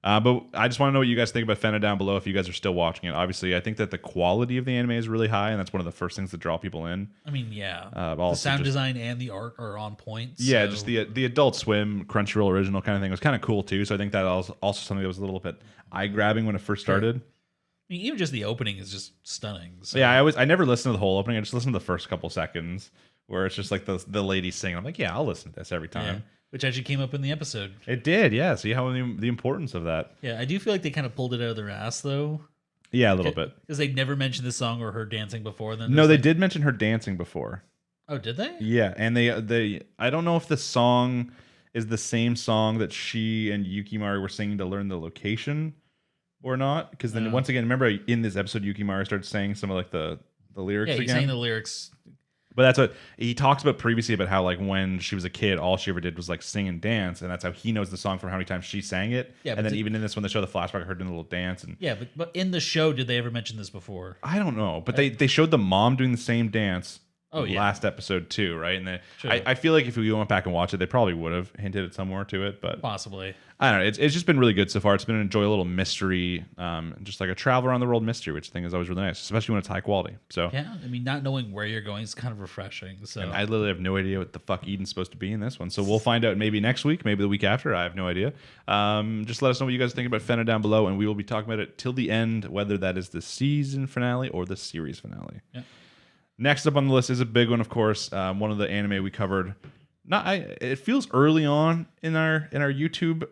But I just want to know what you guys think about Fena down below. If you guys are still watching it, obviously, I think that the quality of the anime is really high, and that's one of the first things that draw people in. I mean, the sound design and the art are on point. Yeah, just the Adult Swim Crunchyroll original kind of thing was kind of cool too. So I think that was also something that was a little bit eye grabbing when it first started. I mean, even just the opening is just stunning. So. Yeah, I never listened to the whole opening. I just listened to the first couple seconds where it's just like the lady singing. I'm like, yeah, I'll listen to this every time. Yeah. Which actually came up in the episode. It did, yeah. See how the importance of that. Yeah, I do feel like they kind of pulled it out of their ass, though. Yeah, a little bit. Because they never mentioned the song or her dancing before. Then no, they did mention her dancing before. Oh, did they? Yeah, and they I don't know if the song is the same song that she and Yukimari were singing to learn the location or not. Because then once again, remember in this episode, Yukimari started saying some of like the lyrics again? Yeah, he's saying the lyrics. But that's what he talks about previously about how like when she was a kid, all she ever did was like sing and dance, and that's how he knows the song from how many times she sang it. Yeah, and then even in this when they show the flashback, I heard doing a little dance. And yeah, but in the show, did they ever mention this before? I don't know, but they showed the mom doing the same dance. Last episode too, right? And I feel like if we went back and watched it, they probably would have hinted at somewhere to it, but possibly. I don't know. It's just been really good so far. It's been an enjoyable little mystery, just like a travel around the world mystery, which I think is always really nice, especially when it's high quality. So yeah, I mean, not knowing where you're going is kind of refreshing. So and I literally have no idea what the fuck Eden's supposed to be in this one. So we'll find out maybe next week, maybe the week after. I have no idea. Just let us know what you guys think about Fena down below, and we will be talking about it till the end, whether that is the season finale or the series finale. Yeah. Next up on the list is a big one, of course. One of the anime we covered. It feels early on in our YouTube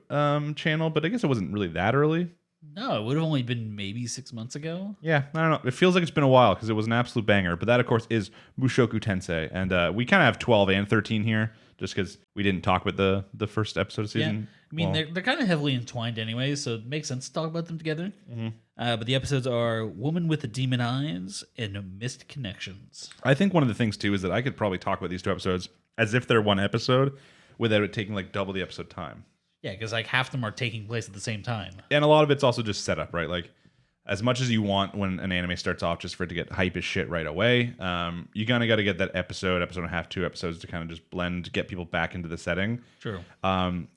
channel, but I guess it wasn't really that early. No, it would have only been maybe 6 months ago. Yeah, I don't know. It feels like it's been a while because it was an absolute banger. But that, of course, is Mushoku Tensei. And we kind of have 12 and 13 here just because we didn't talk about the first episode of season. Yeah. I mean, they're kind of heavily entwined anyway, so it makes sense to talk about them together. But the episodes are Woman with the Demon Eyes and Missed Connections. I think one of the things, too, is that I could probably talk about these two episodes as if they're one episode without it taking like double the episode time. Yeah, because like half of them are taking place at the same time. And a lot of it's also just set up, right? Like, as much as you want when an anime starts off just for it to get hype as shit right away, you kind of got to get that episode and a half, 2 episodes to kind of just blend, get people back into the setting. True. And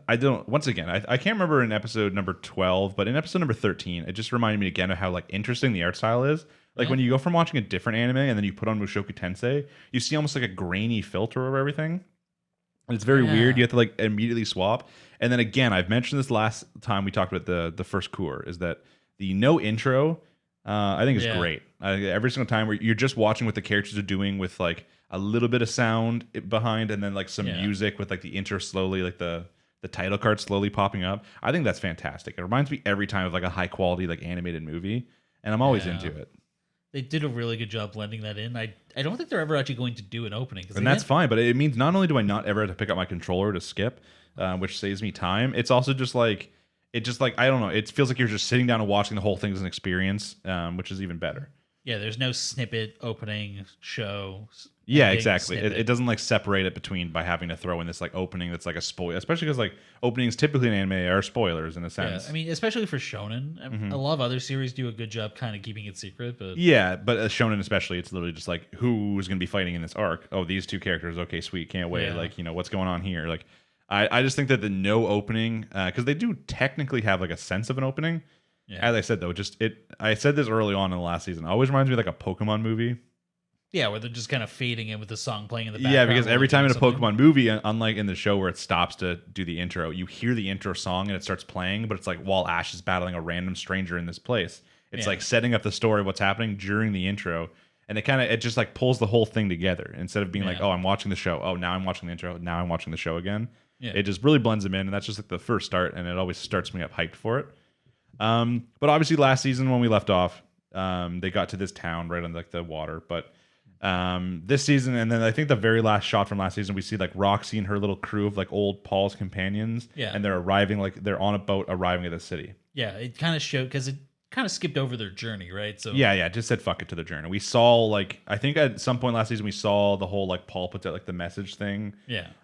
I don't, once again, I can't remember in episode number 12, but in episode number 13, it just reminded me again of how like interesting the art style is. Like when you go from watching a different anime and then you put on Mushoku Tensei, you see almost like a grainy filter over everything. And it's very weird. You have to like immediately swap. And then again, I've mentioned this last time we talked about the first cour, is that the no intro, I think is great. Every single time where you're just watching what the characters are doing with like a little bit of sound behind and then like some music with like the intro slowly, like the title card slowly popping up. I think that's fantastic. It reminds me every time of like a high quality like animated movie, and I'm always into it. They did a really good job blending that in. I don't think they're ever actually going to do an opening. And that's fine, but it means not only do I not ever have to pick up my controller to skip, which saves me time, it's also just like, I don't know, it feels like you're just sitting down and watching the whole thing as an experience, which is even better. Yeah, there's no snippet, opening, show. Yeah, exactly. It doesn't like separate it between by having to throw in this like opening that's like a spoiler, especially because like openings typically in anime are spoilers in a sense. Yeah, I mean, especially for shonen. A lot of other series do a good job kind of keeping it secret, but but shonen especially, it's literally just like who's going to be fighting in this arc. Oh, these two characters. Okay, sweet, can't wait. Yeah. Like, you know, what's going on here? Like, I just think that the no opening, because they do technically have like a sense of an opening. Yeah. As I said though, I said this early on in the last season. It always reminds me of like a Pokemon movie. Yeah, where they're just kind of fading in with the song playing in the background. Yeah, because every time in a Pokemon movie, unlike in the show where it stops to do the intro, you hear the intro song and it starts playing, but it's like while Ash is battling a random stranger in this place. It's like setting up the story of what's happening during the intro, and it just like pulls the whole thing together instead of being like, oh, I'm watching the show. Oh, now I'm watching the intro. Now I'm watching the show again. Yeah. It just really blends them in, and that's just like the first start, and it always starts me up hyped for it. But obviously last season when we left off, they got to this town right on like the water, but this season, and then I think the very last shot from last season, we see like Roxy and her little crew of like old Paul's companions, and they're arriving, like they're on a boat arriving at the city. Yeah, it kind of showed because it kind of skipped over their journey, right? So just said fuck it to the journey. We saw like, I think at some point last season we saw the whole like Paul puts out like the message thing.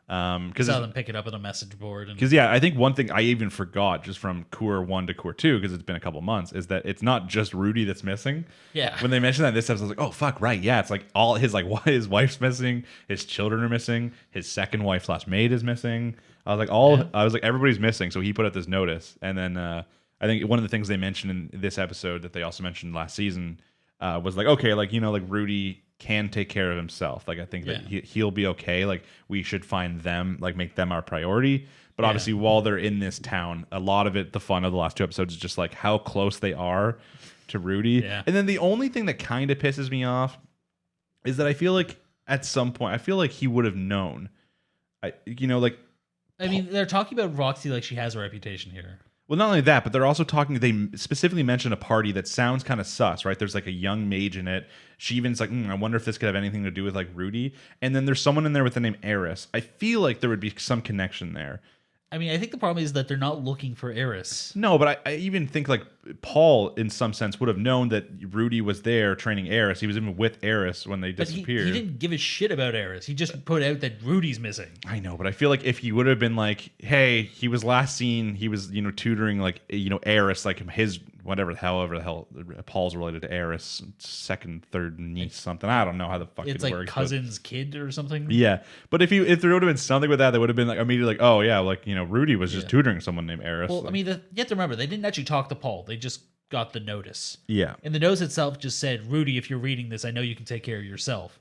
Because saw them pick it up on a message board. Because I think one thing I even forgot just from Cour 1 to Cour 2, because it's been a couple months, is that it's not just Rudy that's missing. When they mentioned that in this episode, I was like, oh fuck, right, it's like all his wife's missing, his children are missing, his second wife / maid is missing. I was like everybody's missing, so he put out this notice, and then I think one of the things they mentioned in this episode that they also mentioned last season was like, okay, like, you know, like Rudy can take care of himself. Like, I think that he'll be okay. Like, we should find them, like, make them our priority. But obviously, while they're in this town, a lot of it, the fun of the last 2 episodes is just like how close they are to Rudy. And then the only thing that kind of pisses me off is that I feel like at some point, I feel like he would have known. I mean, they're talking about Roxy like she has a reputation here. Well, not only that, but they're also talking, they specifically mention a party that sounds kind of sus, right? There's like a young mage in it. She even's like, I wonder if this could have anything to do with like Rudy. And then there's someone in there with the name Eris. I feel like there would be some connection there. I mean, I think the problem is that they're not looking for Eris. No, but I even think like Paul, in some sense, would have known that Rudy was there training Eris. He was even with Eris when they disappeared. He didn't give a shit about Eris. He just put out that Rudy's missing. I know, but I feel like if he would have been like, hey, he was last seen, he was, you know, tutoring like, you know, Eris, like his however the hell Paul's related to Eris, second, third niece, something. I don't know how the fuck it's it like works. Cousin's kid or something. Yeah, but if there would have been something with that, they would have been like immediately like, oh yeah, like, you know, Rudy was just tutoring someone named Eris. Well, I mean, you have to remember they didn't actually talk to Paul. They just got the notice. Yeah, and the notice itself just said, Rudy, if you're reading this, I know you can take care of yourself.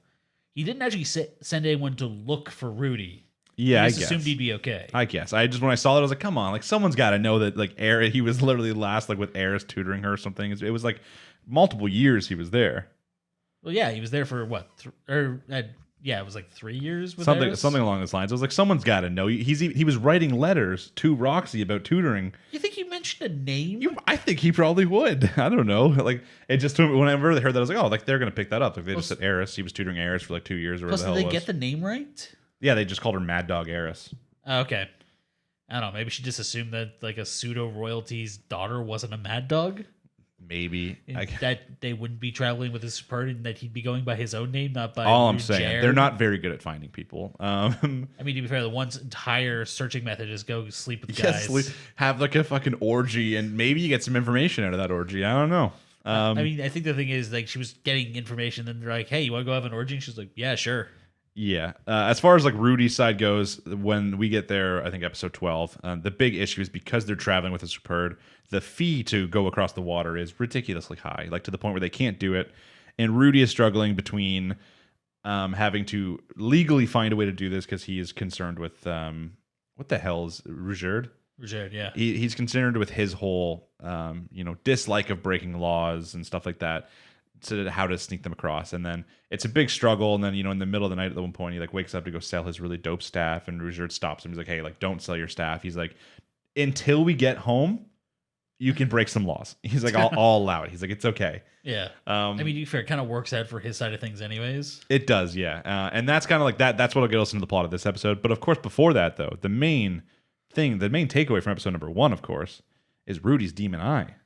He didn't actually send anyone to look for Rudy. Yeah, I just assumed he'd be okay. I guess. When I saw it, I was like, come on, like someone's got to know that like he was literally last like with Eris tutoring her or something. It was like multiple years he was there. Well, yeah, he was there for what? it was like 3 years with something Eris? along those lines. I was like, someone's got to know. He was writing letters to Roxy about tutoring. You think you mentioned a name? I think he probably would. I don't know. Like it just whenever they heard that, I was like, oh, like they're gonna pick that up. Like they just said Eris. He was tutoring Eris for like 2 years or whatever Plus, the did hell they it was. get the name right? Yeah, they just called her Mad Dog Eris. Oh, okay. I don't know. Maybe she just assumed that like a pseudo royalty's daughter wasn't a mad dog. Maybe That they wouldn't be traveling with his bird, and that he'd be going by his own name, not by. All I'm saying, they're not very good at finding people. I mean, to be fair, the one's entire searching method is go sleep with guys. Have like a fucking orgy, and maybe you get some information out of that orgy. I don't know. I mean, I think the thing is, like, she was getting information, then they're like, "Hey, you want to go have an orgy?" And she's like, "Yeah, sure." Yeah. As far as like Rudy's side goes, when we get there, I think episode 12, the big issue is because they're traveling with a superb, the fee to go across the water is ridiculously high, like to the point where they can't do it. And Rudy is struggling between having to legally find a way to do this because he is concerned with what the hell is Rugerd? Rugerd, yeah. He's concerned with his whole dislike of breaking laws and stuff like that. To how to sneak them across, and then it's a big struggle. And then in the middle of the night at one point, he like wakes up to go sell his really dope staff, and Rugerd stops him. He's like, "Hey, like don't sell your staff." He's like, "Until we get home, you can break some laws." He's like, "I'll allow it." He's like, "It's okay." Yeah. I mean, to be fair, it kind of works out for his side of things, anyways. It does, yeah. And that's kind of like that. That's what'll get us into the plot of this episode. But of course, before that, though, the main takeaway from episode number 1, of course, is Rudy's demon eye.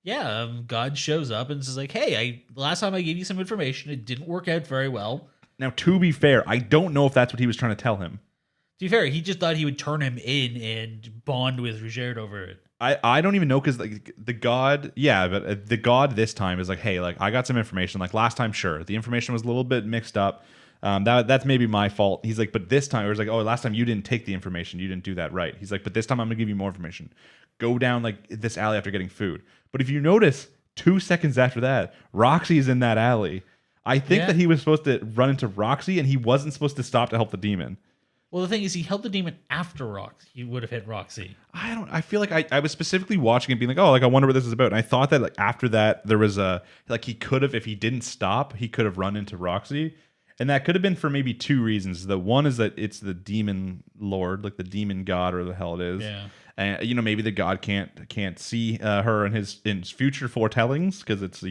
Yeah, God shows up and says like, "Hey, last time I gave you some information, it didn't work out very well." Now, to be fair, I don't know if that's what he was trying to tell him. To be fair, he just thought he would turn him in and bond with Rugerd over it. I don't even know, because like the god, yeah, but the god this time is like, "Hey, like I got some information. Like last time, sure, the information was a little bit mixed up. That's maybe my fault." He's like, "But this time," it was like, "Oh, last time you didn't take the information. You didn't do that right." He's like, "But this time I'm gonna give you more information. Go down like this alley after getting food." But if you notice, 2 seconds after that, Roxy's in that alley. I think that he was supposed to run into Roxy, and he wasn't supposed to stop to help the demon. Well, the thing is, he helped the demon after Roxy. He would have hit Roxy. I feel like I was specifically watching it being like, oh, like I wonder what this is about. And I thought that like after that, there was he could have, if he didn't stop, he could have run into Roxy. And that could have been for maybe 2 reasons. The one is that it's the demon lord, like the demon god or the hell it is. Yeah. And maybe the god can't see her in his future foretellings because it's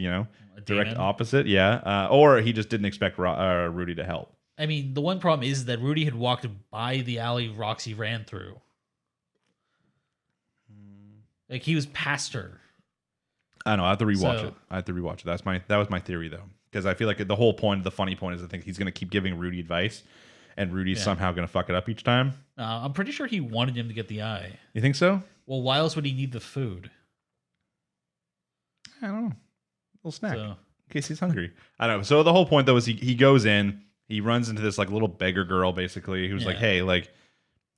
direct opposite. Yeah. Or he just didn't expect Rudy to help. I mean, the one problem is that Rudy had walked by the alley Roxy ran through. Like he was past her. I don't know. I have to rewatch it. That was my theory though, because I feel like the whole point, the funny point, is I think he's going to keep giving Rudy advice, and Rudy's somehow going to fuck it up each time. I'm pretty sure he wanted him to get the eye. You think so? Well, why else would he need the food? I don't know. A little snack in case he's hungry. I don't know. So the whole point though is he goes in, he runs into this like little beggar girl basically who's like, "Hey, like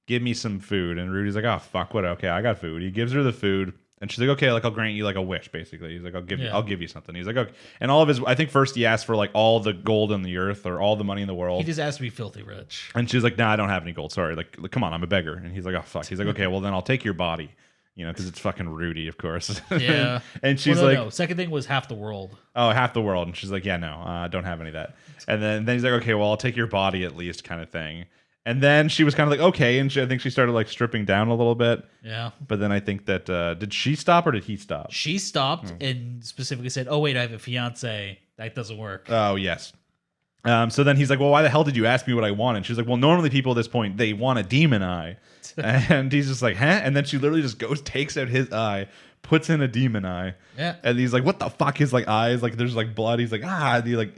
give me some food." And Rudy's like, "Oh fuck, what? Okay, I got food." He gives her the food. And she's like, "Okay, like I'll grant you like a wish." Basically, he's like, "I'll give you something." He's like, "Okay." And all of his, I think first he asked for like all the gold on the earth or all the money in the world. He just asked to be filthy rich. And she's like, "Nah, I don't have any gold. Sorry. Like come on, I'm a beggar." And he's like, "Oh fuck." He's like, "Okay, well then I'll take your body." Because it's fucking Rudy, of course. Yeah. And she's like, no. Second thing was half the world. "Oh, half the world." And she's like, "Yeah, no, I don't have any of that." And then he's like, "Okay, well I'll take your body at least," kind of thing. And then she was kind of like, okay. And I think she started like stripping down a little bit. Yeah. But then I think that, did she stop or did he stop? She stopped and specifically said, "Oh, wait, I have a fiance. That doesn't work." Oh, yes. So then he's like, "Well, why the hell did you ask me what I want?" And she's like, "Well, normally people at this point, they want a demon eye." And he's just like, "Huh?" And then she literally just goes, takes out his eye, puts in a demon eye. Yeah. And he's like, "What the fuck?" His like eyes, like there's like blood. He's like,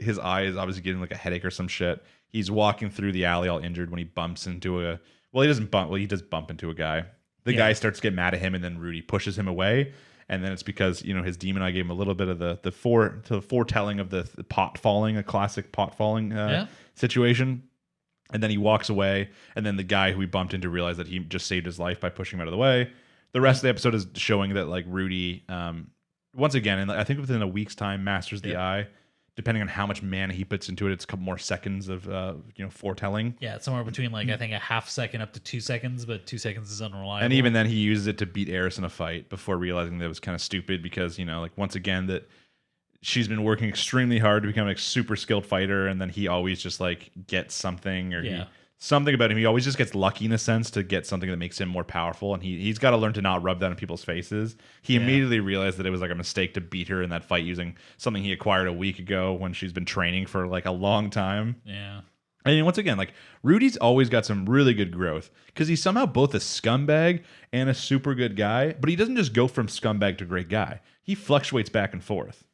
his eye is obviously getting like a headache or some shit. He's walking through the alley all injured when he bumps into he does bump into a guy. The guy starts to get mad at him, and then Rudy pushes him away. And then it's because, his demon eye gave him a little bit of the foretelling of the pot falling, a classic pot falling situation. And then he walks away, and then the guy who he bumped into realized that he just saved his life by pushing him out of the way. The rest of the episode is showing that like Rudy, once again, and I think within a week's time, masters the eye. Depending on how much mana he puts into it, it's a couple more seconds of foretelling. Yeah, it's somewhere between like I think a half second up to 2 seconds, but 2 seconds is unreliable. And even then, he uses it to beat Eris in a fight before realizing that it was kind of stupid because like once again that she's been working extremely hard to become like super skilled fighter, and then he always just like gets something something about him. He always just gets lucky in a sense to get something that makes him more powerful, and he's got to learn to not rub that in people's faces. He immediately realized that it was like a mistake to beat her in that fight using something he acquired a week ago when she's been training for like a long time. Yeah. And once again, like Rudy's always got some really good growth because he's somehow both a scumbag and a super good guy, but he doesn't just go from scumbag to great guy. He fluctuates back and forth.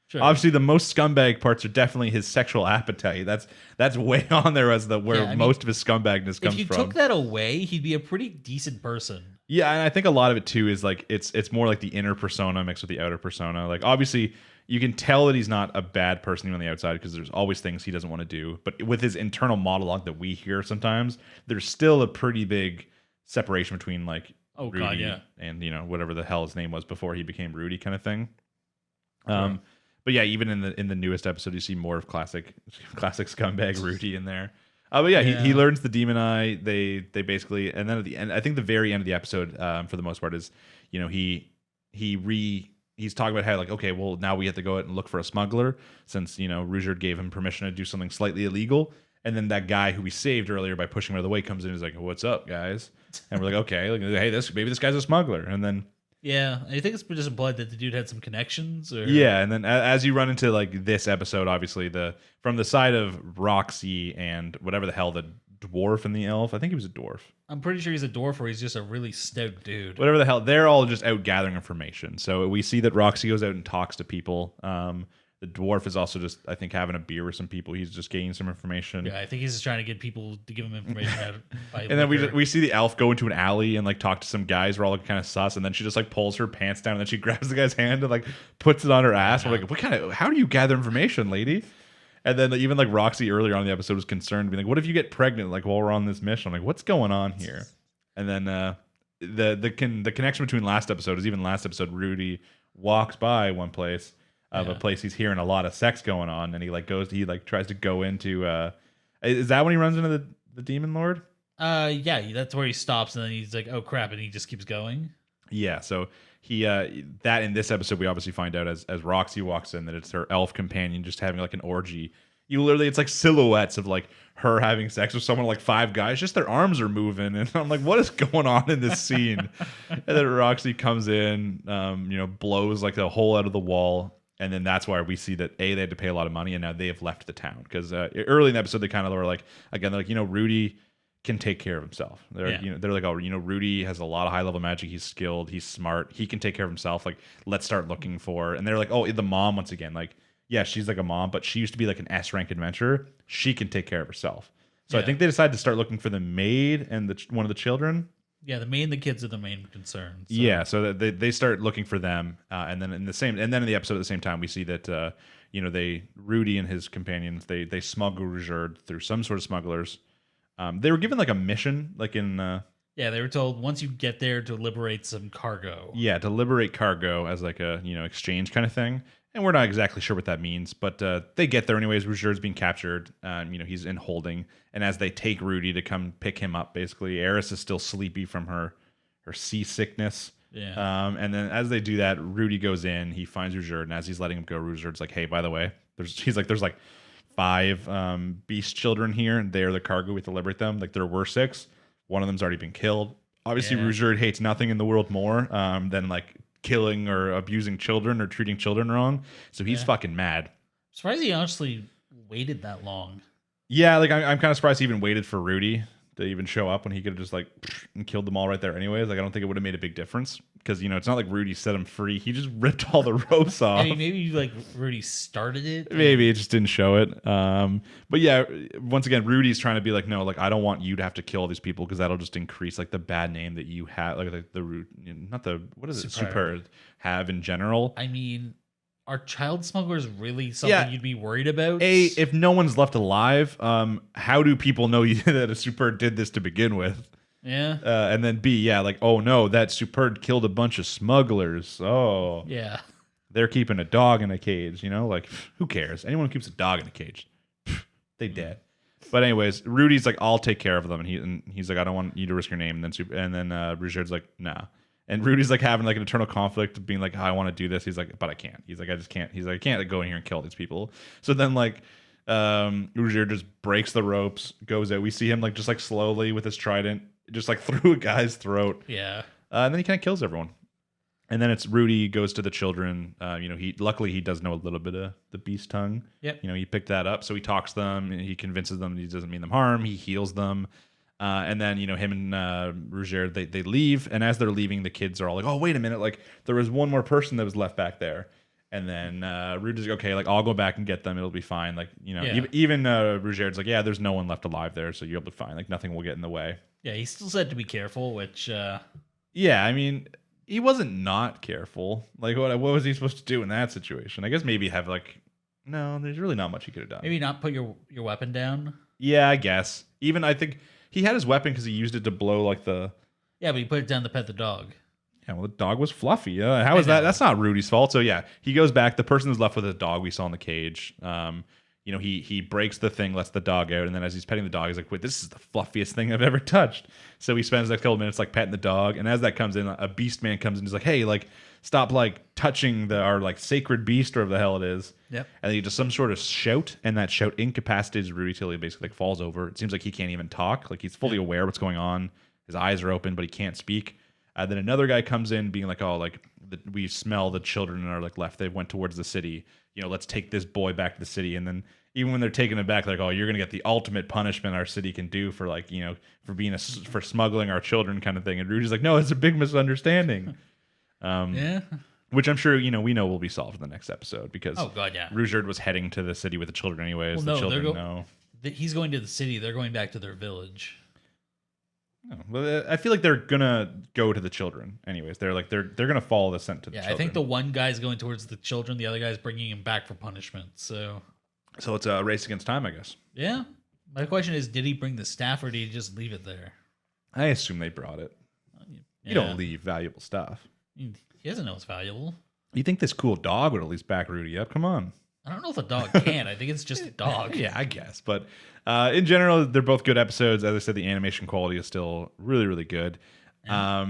Sure. Obviously, the most scumbag parts are definitely his sexual appetite. That's way on there as where most of his scumbagness comes from. If you took that away, he'd be a pretty decent person. Yeah, and I think a lot of it too is like it's more like the inner persona mixed with the outer persona. Like obviously, you can tell that he's not a bad person even on the outside because there's always things he doesn't want to do. But with his internal monologue that we hear sometimes, there's still a pretty big separation between like Rudy and whatever the hell his name was before he became Rudy kind of thing. Sure. But yeah, even in the newest episode, you see more of classic scumbag Rudy in there. But yeah, he learns the demon eye. They basically, and then at the end, I think the very end of the episode, for the most part, is he's talking about how like, okay, well now we have to go out and look for a smuggler since Ruijerd gave him permission to do something slightly illegal. And then that guy who we saved earlier by pushing him out of the way comes in and is like, "What's up, guys?" And we're like, "Okay, like, hey, maybe this guy's a smuggler." And then. Yeah, I think it's just implied that the dude had some connections. Or... Yeah, and then as you run into like this episode, obviously from the side of Roxy and whatever the hell the dwarf and the elf, I think he was a dwarf. I'm pretty sure he's a dwarf, or he's just a really stout dude. Whatever the hell, they're all just out gathering information. So we see that Roxy goes out and talks to people. The dwarf is also just, I think, having a beer with some people. He's just gaining some information. Yeah, I think he's just trying to get people to give him information. And then we see the elf go into an alley and like talk to some guys. We're all looking kind of sus. And then she just like pulls her pants down and then she grabs the guy's hand and like puts it on her ass. We're like, how do you gather information, lady? And then even like Roxy earlier on in the episode was concerned, being like, what if you get pregnant like while we're on this mission? I'm like, what's going on here? And then the connection between last episode is even last episode, Rudy walks by one place. Of a place he's hearing a lot of sex going on, and he tries to go into. Is that when he runs into the demon lord? Yeah, that's where he stops, and then he's like, "Oh crap!" and he just keeps going. Yeah, so he that in this episode we obviously find out as Roxy walks in that it's her elf companion just having like an orgy. It's like silhouettes of like her having sex with someone like five guys, just their arms are moving, and I'm like, what is going on in this scene? And then Roxy comes in, blows like the hole out of the wall. And then that's why we see that they had to pay a lot of money, and now they have left the town because early in the episode they kind of were like, again, they're like, Rudy can take care of himself. They're like, oh, Rudy has a lot of high level magic. He's skilled. He's smart. He can take care of himself. Like, let's start looking for. And they're like, oh, the mom once again. Like, yeah, she's like a mom, but she used to be like an S rank adventurer. She can take care of herself. So I think they decided to start looking for the maid and one of the children. Yeah, the maid and the kids are the main concerns. So. Yeah, so they start looking for them, and then in the episode at the same time, we see that Rudy and his companions they smuggle Ruijerd through some sort of smugglers. They were given like a mission, like in. Yeah, they were told once you get there to liberate some cargo. Yeah, to liberate cargo as like a exchange kind of thing. And we're not exactly sure what that means, but they get there anyways. Ruijerd's being captured. He's in holding. And as they take Rudy to come pick him up, basically, Eris is still sleepy from her seasickness. Yeah. And then as they do that, Rudy goes in. He finds Ruijerd, and as he's letting him go, Ruijerd's like, "Hey, by the way, there's like 5 beast children here, and they're the cargo. We have to liberate them. Like there were 6. One of them's already been killed. Obviously, Ruijerd hates nothing in the world more than like." Killing or abusing children or treating children wrong, so he's fucking mad. Surprised he honestly waited that long. Yeah, like I'm kind of surprised he even waited for Rudy to even show up when he could have just like and killed them all right there anyways. Like I don't think it would have made a big difference because it's not like Rudy set him free. He just ripped all the ropes off. I mean, maybe like Rudy started it. Maybe it just didn't show it. But yeah, once again, Rudy's trying to be like, no, like I don't want you to have to kill all these people because that'll just increase like the bad name that you have, like super have in general. I mean, are child smugglers really something you'd be worried about? If no one's left alive, how do people know that a super did this to begin with? Yeah. And then B, like, oh no, that Superb killed a bunch of smugglers. Oh. Yeah. They're keeping a dog in a cage, like, who cares? Anyone who keeps a dog in a cage, they dead. But anyways, Rudy's like, I'll take care of them. And he's like, I don't want you to risk your name. And then Ruijerd's like, nah. And Rudy's like having like an internal conflict of being like, I want to do this. He's like, but I can't. He's like, I just can't. He's like, I can't like, go in here and kill these people. So then like Roger just breaks the ropes, goes out. We see him like just like slowly with his trident, just like through a guy's throat. Yeah. And then he kind of kills everyone. And then it's Rudy goes to the children. Luckily he does know a little bit of the beast tongue. Yep. He picked that up. So he talks to them. And he convinces them that he doesn't mean them harm. He heals them. And then, him and Roger, they leave. And as they're leaving, the kids are all like, oh, wait a minute. Like, there was one more person that was left back there. And then Rudy's like, okay, like, I'll go back and get them. It'll be fine. Like, even Roger's like, yeah, there's no one left alive there. So you'll be fine. Like, nothing will get in the way. Yeah, he still said to be careful, which... Yeah, I mean, he wasn't not careful. Like, what was he supposed to do in that situation? I guess maybe have, like... No, there's really not much he could have done. Maybe not put your weapon down? Yeah, I guess. Even, I think... He had his weapon because he used it to blow like the... Yeah, but he put it down to pet the dog. Yeah, well, the dog was fluffy. How is that? That's not Rudy's fault. So yeah, he goes back. The person who's left with his dog we saw in the cage. He breaks the thing, lets the dog out, and then as he's petting the dog, he's like, "Wait, this is the fluffiest thing I've ever touched." So he spends the next couple minutes like petting the dog, and as that comes in, a beast man comes in. And he's like, "Hey, like, stop like touching our like sacred beast or whatever the hell it is." Yep. And he does some sort of shout, and that shout incapacitates Rudy till he basically like falls over. It seems like he can't even talk. Like he's fully aware what's going on. His eyes are open, but he can't speak. Then another guy comes in, being like, "Oh, like we smell the children are like left. They went towards the city. Let's take this boy back to the city." And then even when they're taking it back, they're like, "Oh, you're gonna get the ultimate punishment our city can do for like for smuggling our children, kind of thing." And Rudy's like, "No, it's a big misunderstanding." Yeah. Which I'm sure we know will be solved in the next episode because oh god, yeah, Rugerd was heading to the city with the children anyways. Well, the children know. He's going to the city. They're going back to their village. No, but I feel like they're gonna go to the children anyways. They're gonna follow the scent to the children. I think the one guy's going towards the children. The other guy's bringing him back for punishment. So it's a race against time, I guess. Yeah. My question is, did he bring the staff or did he just leave it there? I assume they brought it. Yeah. You don't leave valuable stuff. He doesn't know it's valuable. You think this cool dog would at least back Rudy up? Come on. I don't know if a dog can. I think it's just a dog. Yeah, I guess. But in general, they're both good episodes. As I said, the animation quality is still really, really good. Yeah.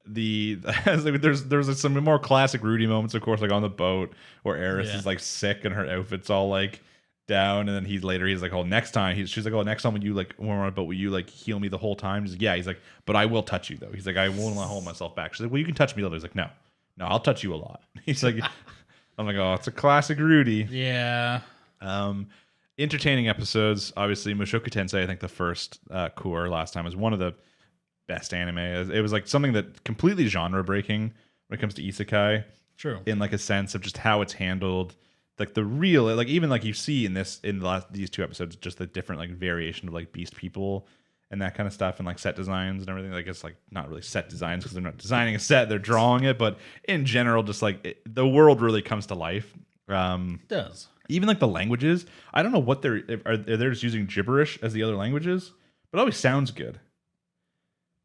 There's some more classic Rudy moments, of course, like on the boat where Eris is like sick and her outfit's all like down, and then he's like, "Oh, next time." She's like, "Oh, next time when we're on a boat, will you like heal me the whole time?" He's like, "Yeah." He's like, "But I will touch you though." He's like, "I won't hold myself back." She's like, "Well, you can touch me a little." He's like, "No, I'll touch you a lot." He's like, I'm like, "Oh, it's a classic Rudy." Yeah. Entertaining episodes. Obviously, Mushoku Tensei, I think the first core last time was one of the best anime. It was like something that completely genre breaking when it comes to isekai. True. In like a sense of just how it's handled. Like the real, like even like you see in these two episodes, just the different like variation of like beast people and that kind of stuff, and like set designs and everything. Like it's like not really set designs because they're not designing a set, they're drawing it, but in general, just like the world really comes to life. It does. Even like the languages, I don't know what they're just using gibberish as the other languages, but it always sounds good.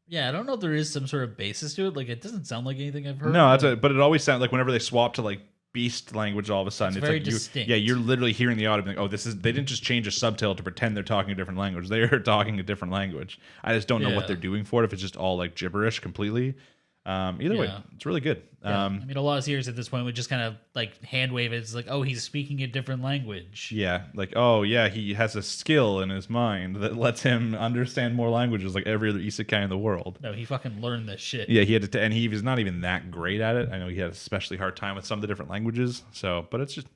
Yeah, I don't know if there is some sort of basis to it. Like it doesn't sound like anything I've heard. No, but it always sounds like whenever they swap to like beast language, all of a sudden it's very like distinct. You're literally hearing the audio like, "Oh, they didn't just change a subtitle to pretend they're talking a different language. They are talking a different language." I just don't know what they're doing for it, if it's just all like gibberish completely. Either way, it's really good. Yeah. I mean, a lot of series at this point would just kind of like hand wave it. It's like, oh, he's speaking a different language. Yeah, like, oh yeah, he has a skill in his mind that lets him understand more languages like every other isekai in the world. No, he fucking learned this shit. Yeah, he had to, and he was not even that great at it. I know he had a especially hard time with some of the different languages. So, but it's just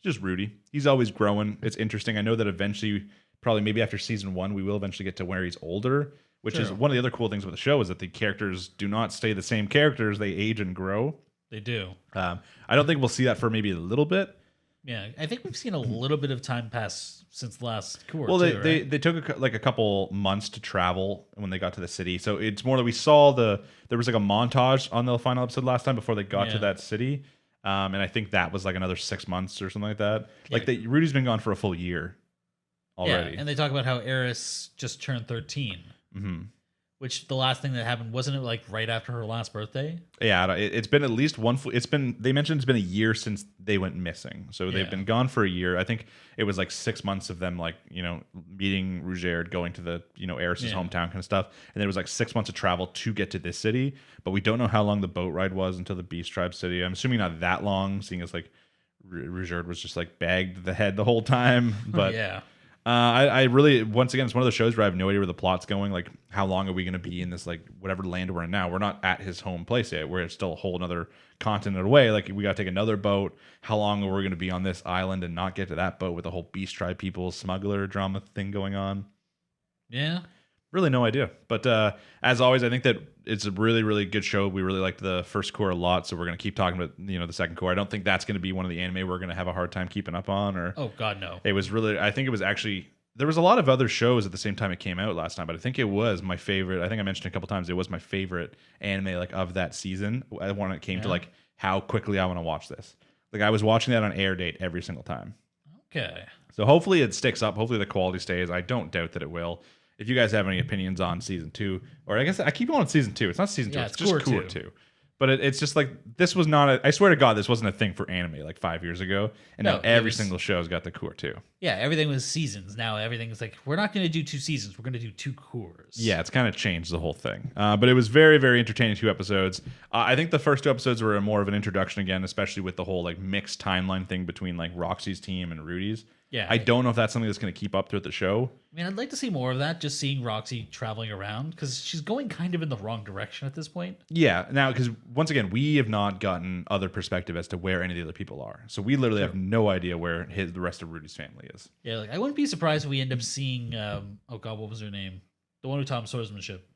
just Rudy. He's always growing. It's interesting. I know that eventually, probably maybe after season 1, we will eventually get to where he's older. Which is one of the other cool things with the show is that the characters do not stay the same characters. They age and grow. They do. I don't think we'll see that for maybe a little bit. Yeah, I think we've seen a little bit of time pass since the last core. Well, they took a couple months to travel when they got to the city. So it's more that we saw there was like a montage on the final episode last time before they got to that city. And I think that was like another 6 months or something like that. Yeah. Like Rudy's been gone for a full year already. Yeah, and they talk about how Eris just turned 13. Mm-hmm. Which the last thing that happened, wasn't it like right after her last birthday? Yeah, it's been at least one. It's been, they mentioned it's been a year since they went missing, so they've been gone for a year. I think it was like 6 months of them, like, you know, meeting Ruijerd, going to the, you know, Eris's hometown kind of stuff, and then it was like 6 months of travel to get to this city. But we don't know how long the boat ride was until the Beast Tribe city. I'm assuming not that long, seeing as like Ruijerd was just like bagged the head the whole time. But yeah. I really, once again, it's one of those shows where I have no idea where the plot's going. Like, how long are we going to be in this, like, whatever land we're in now? We're not at his home place yet. We're still a whole another continent away. Like, we got to take another boat. How long are we going to be on this island and not get to that boat with the whole Beast Tribe people smuggler drama thing going on? Yeah. Really no idea. But as always, I think that it's a really, really good show. We really liked the first core a lot, so we're going to keep talking about, you know, the second core. I don't think that's going to be one of the anime we're going to have a hard time keeping up on. Or oh god, no. It was really, I think it was actually, there was a lot of other shows at the same time it came out last time, but I think it was my favorite. I think I mentioned a couple times it was my favorite anime like of that season when it came to like how quickly I want to watch this. Like, I was watching that on air date every single time. Okay. So hopefully it sticks up. Hopefully the quality stays. I don't doubt that it will. If you guys have any opinions on season 2, or I guess I keep on season 2. It's not season 2. Yeah, it's just core core 2. But it's just like, this was not I swear to God, this wasn't a thing for anime like 5 years ago. And now every single show's got the core 2. Yeah, everything was seasons. Now everything's like, we're not going to do 2 seasons. We're going to do 2 cores. Yeah, it's kind of changed the whole thing. But it was very, very entertaining 2 episodes. I think the first 2 episodes were more of an introduction again, especially with the whole like mixed timeline thing between like Roxy's team and Rudy's. Yeah. I don't know if that's something that's going to keep up throughout the show. I mean, I'd like to see more of that, just seeing Roxy traveling around, because she's going kind of in the wrong direction at this point. Yeah, now, because once again, we have not gotten other perspective as to where any of the other people are. So we literally have no idea where the rest of Rudy's family is. Yeah, like I wouldn't be surprised if we end up seeing, oh god, what was her name? The one who taught him swordsmanship.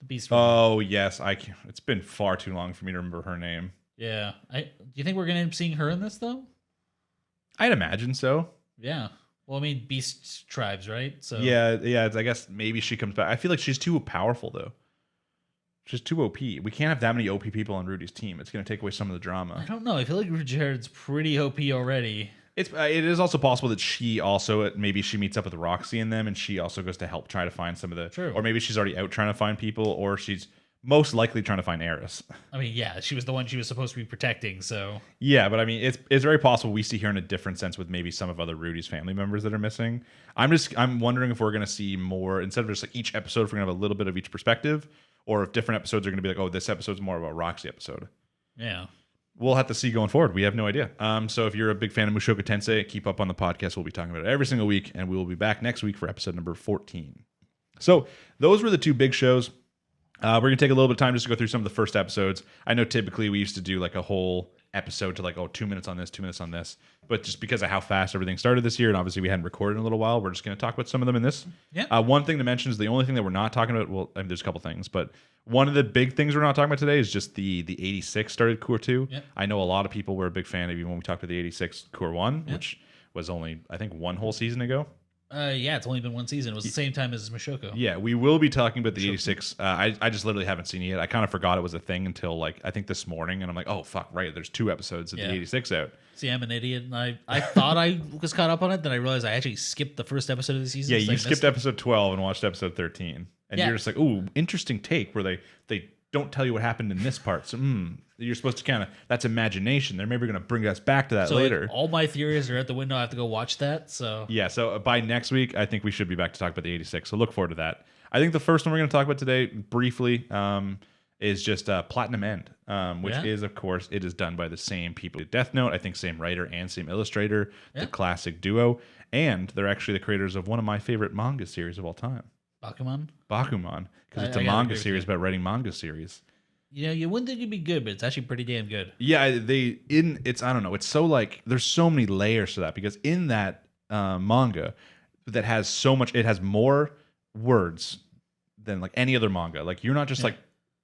The Beast. Oh, yes. It's been far too long for me to remember her name. Yeah. Do you think we're going to end up seeing her in this, though? I'd imagine so. Yeah. Well, I mean, beast tribes, right? So yeah. I guess maybe she comes back. I feel like she's too powerful, though. She's too OP. We can't have that many OP people on Rudy's team. It's going to take away some of the drama. I don't know. I feel like Jared's pretty OP already. It is also possible that she also, maybe she meets up with Roxy and them, and she also goes to help try to find some of the... True. Or maybe she's already out trying to find people, or she's most likely trying to find Eris. I mean, yeah, she was the one she was supposed to be protecting, so... Yeah, but I mean, it's very possible we see her in a different sense with maybe some of other Rudy's family members that are missing. I'm wondering if we're going to see more, instead of just like each episode, if we're going to have a little bit of each perspective, or if different episodes are going to be like, oh, this episode's more about Roxy episode. Yeah. We'll have to see going forward. We have no idea. So if you're a big fan of Mushoku Tensei, keep up on the podcast. We'll be talking about it every single week, and we will be back next week for episode number 14. So those were the 2 big shows. We're going to take a little bit of time just to go through some of the first episodes. I know typically we used to do like a whole episode to like, 2 minutes on this, 2 minutes on this. But just because of how fast everything started this year, and obviously we hadn't recorded in a little while, we're just going to talk about some of them in this. Yeah. One thing to mention is the only thing that we're not talking about, well, I mean, there's a couple things, but one of the big things we're not talking about today is just the 86 started Core 2. Yep. I know a lot of people were a big fan of even when we talked about the 86 Core 1, which was only, I think, 1 whole season ago. Yeah, it's only been 1 season. It was the same time as Mushoku. Yeah, we will be talking about the 86. I just literally haven't seen it yet. I kind of forgot it was a thing until like I think this morning, and I'm like, oh fuck, right, there's 2 episodes of the 86 out. See, I'm an idiot, and I thought I was caught up on it, then I realized I actually skipped the first episode of the season. Yeah, you skipped episode 12 and watched episode 13, and you're just like, ooh, interesting take where they don't tell you what happened in this part. So you're supposed to kind of, that's imagination. They're maybe going to bring us back to that later. All my theories are out the window. I have to go watch that. So yeah, so by next week, I think we should be back to talk about the 86. So look forward to that. I think the first one we're going to talk about today, briefly, is just Platinum End, which is, of course, it is done by the same people. Death Note, I think same writer and same illustrator, the classic duo. And they're actually the creators of one of my favorite manga series of all time. Bakuman, because it's a manga series about writing manga series. You know, you wouldn't think it'd be good, but it's actually pretty damn good. Yeah, I don't know. It's so like there's so many layers to that, because in that manga that has so much, it has more words than like any other manga. Like you're not just like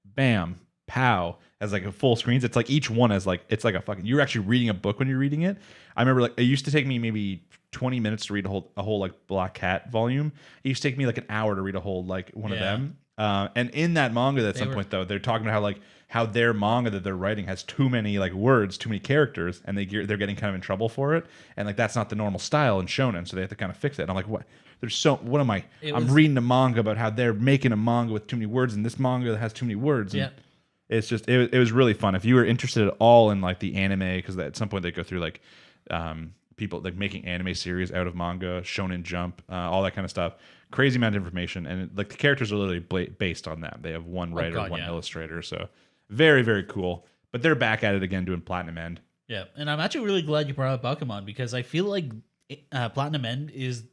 bam, pow as like a full screens. It's like each one has like, it's like a fucking, you're actually reading a book when you're reading it. I remember like it used to take me maybe 20 minutes to read a whole like Black Cat volume. It used to take me like an hour to read a whole like one of them. And in that manga, at some point though, they're talking about how their manga that they're writing has too many like words, too many characters, and they're getting kind of in trouble for it. And like that's not the normal style in shonen, so they have to kind of fix it. And I'm like, what? What am I? I'm reading a manga about how they're making a manga with too many words, and this manga that has too many words. And it's just it was really fun. If you were interested at all in like the anime, because at some point they go through like people like making anime series out of manga, Shonen Jump, all that kind of stuff. Crazy amount of information, and like the characters are literally based on that. They have one writer, one illustrator, so very, very cool. But they're back at it again doing Platinum End. Yeah, and I'm actually really glad you brought up Bakuman, because I feel like Platinum End is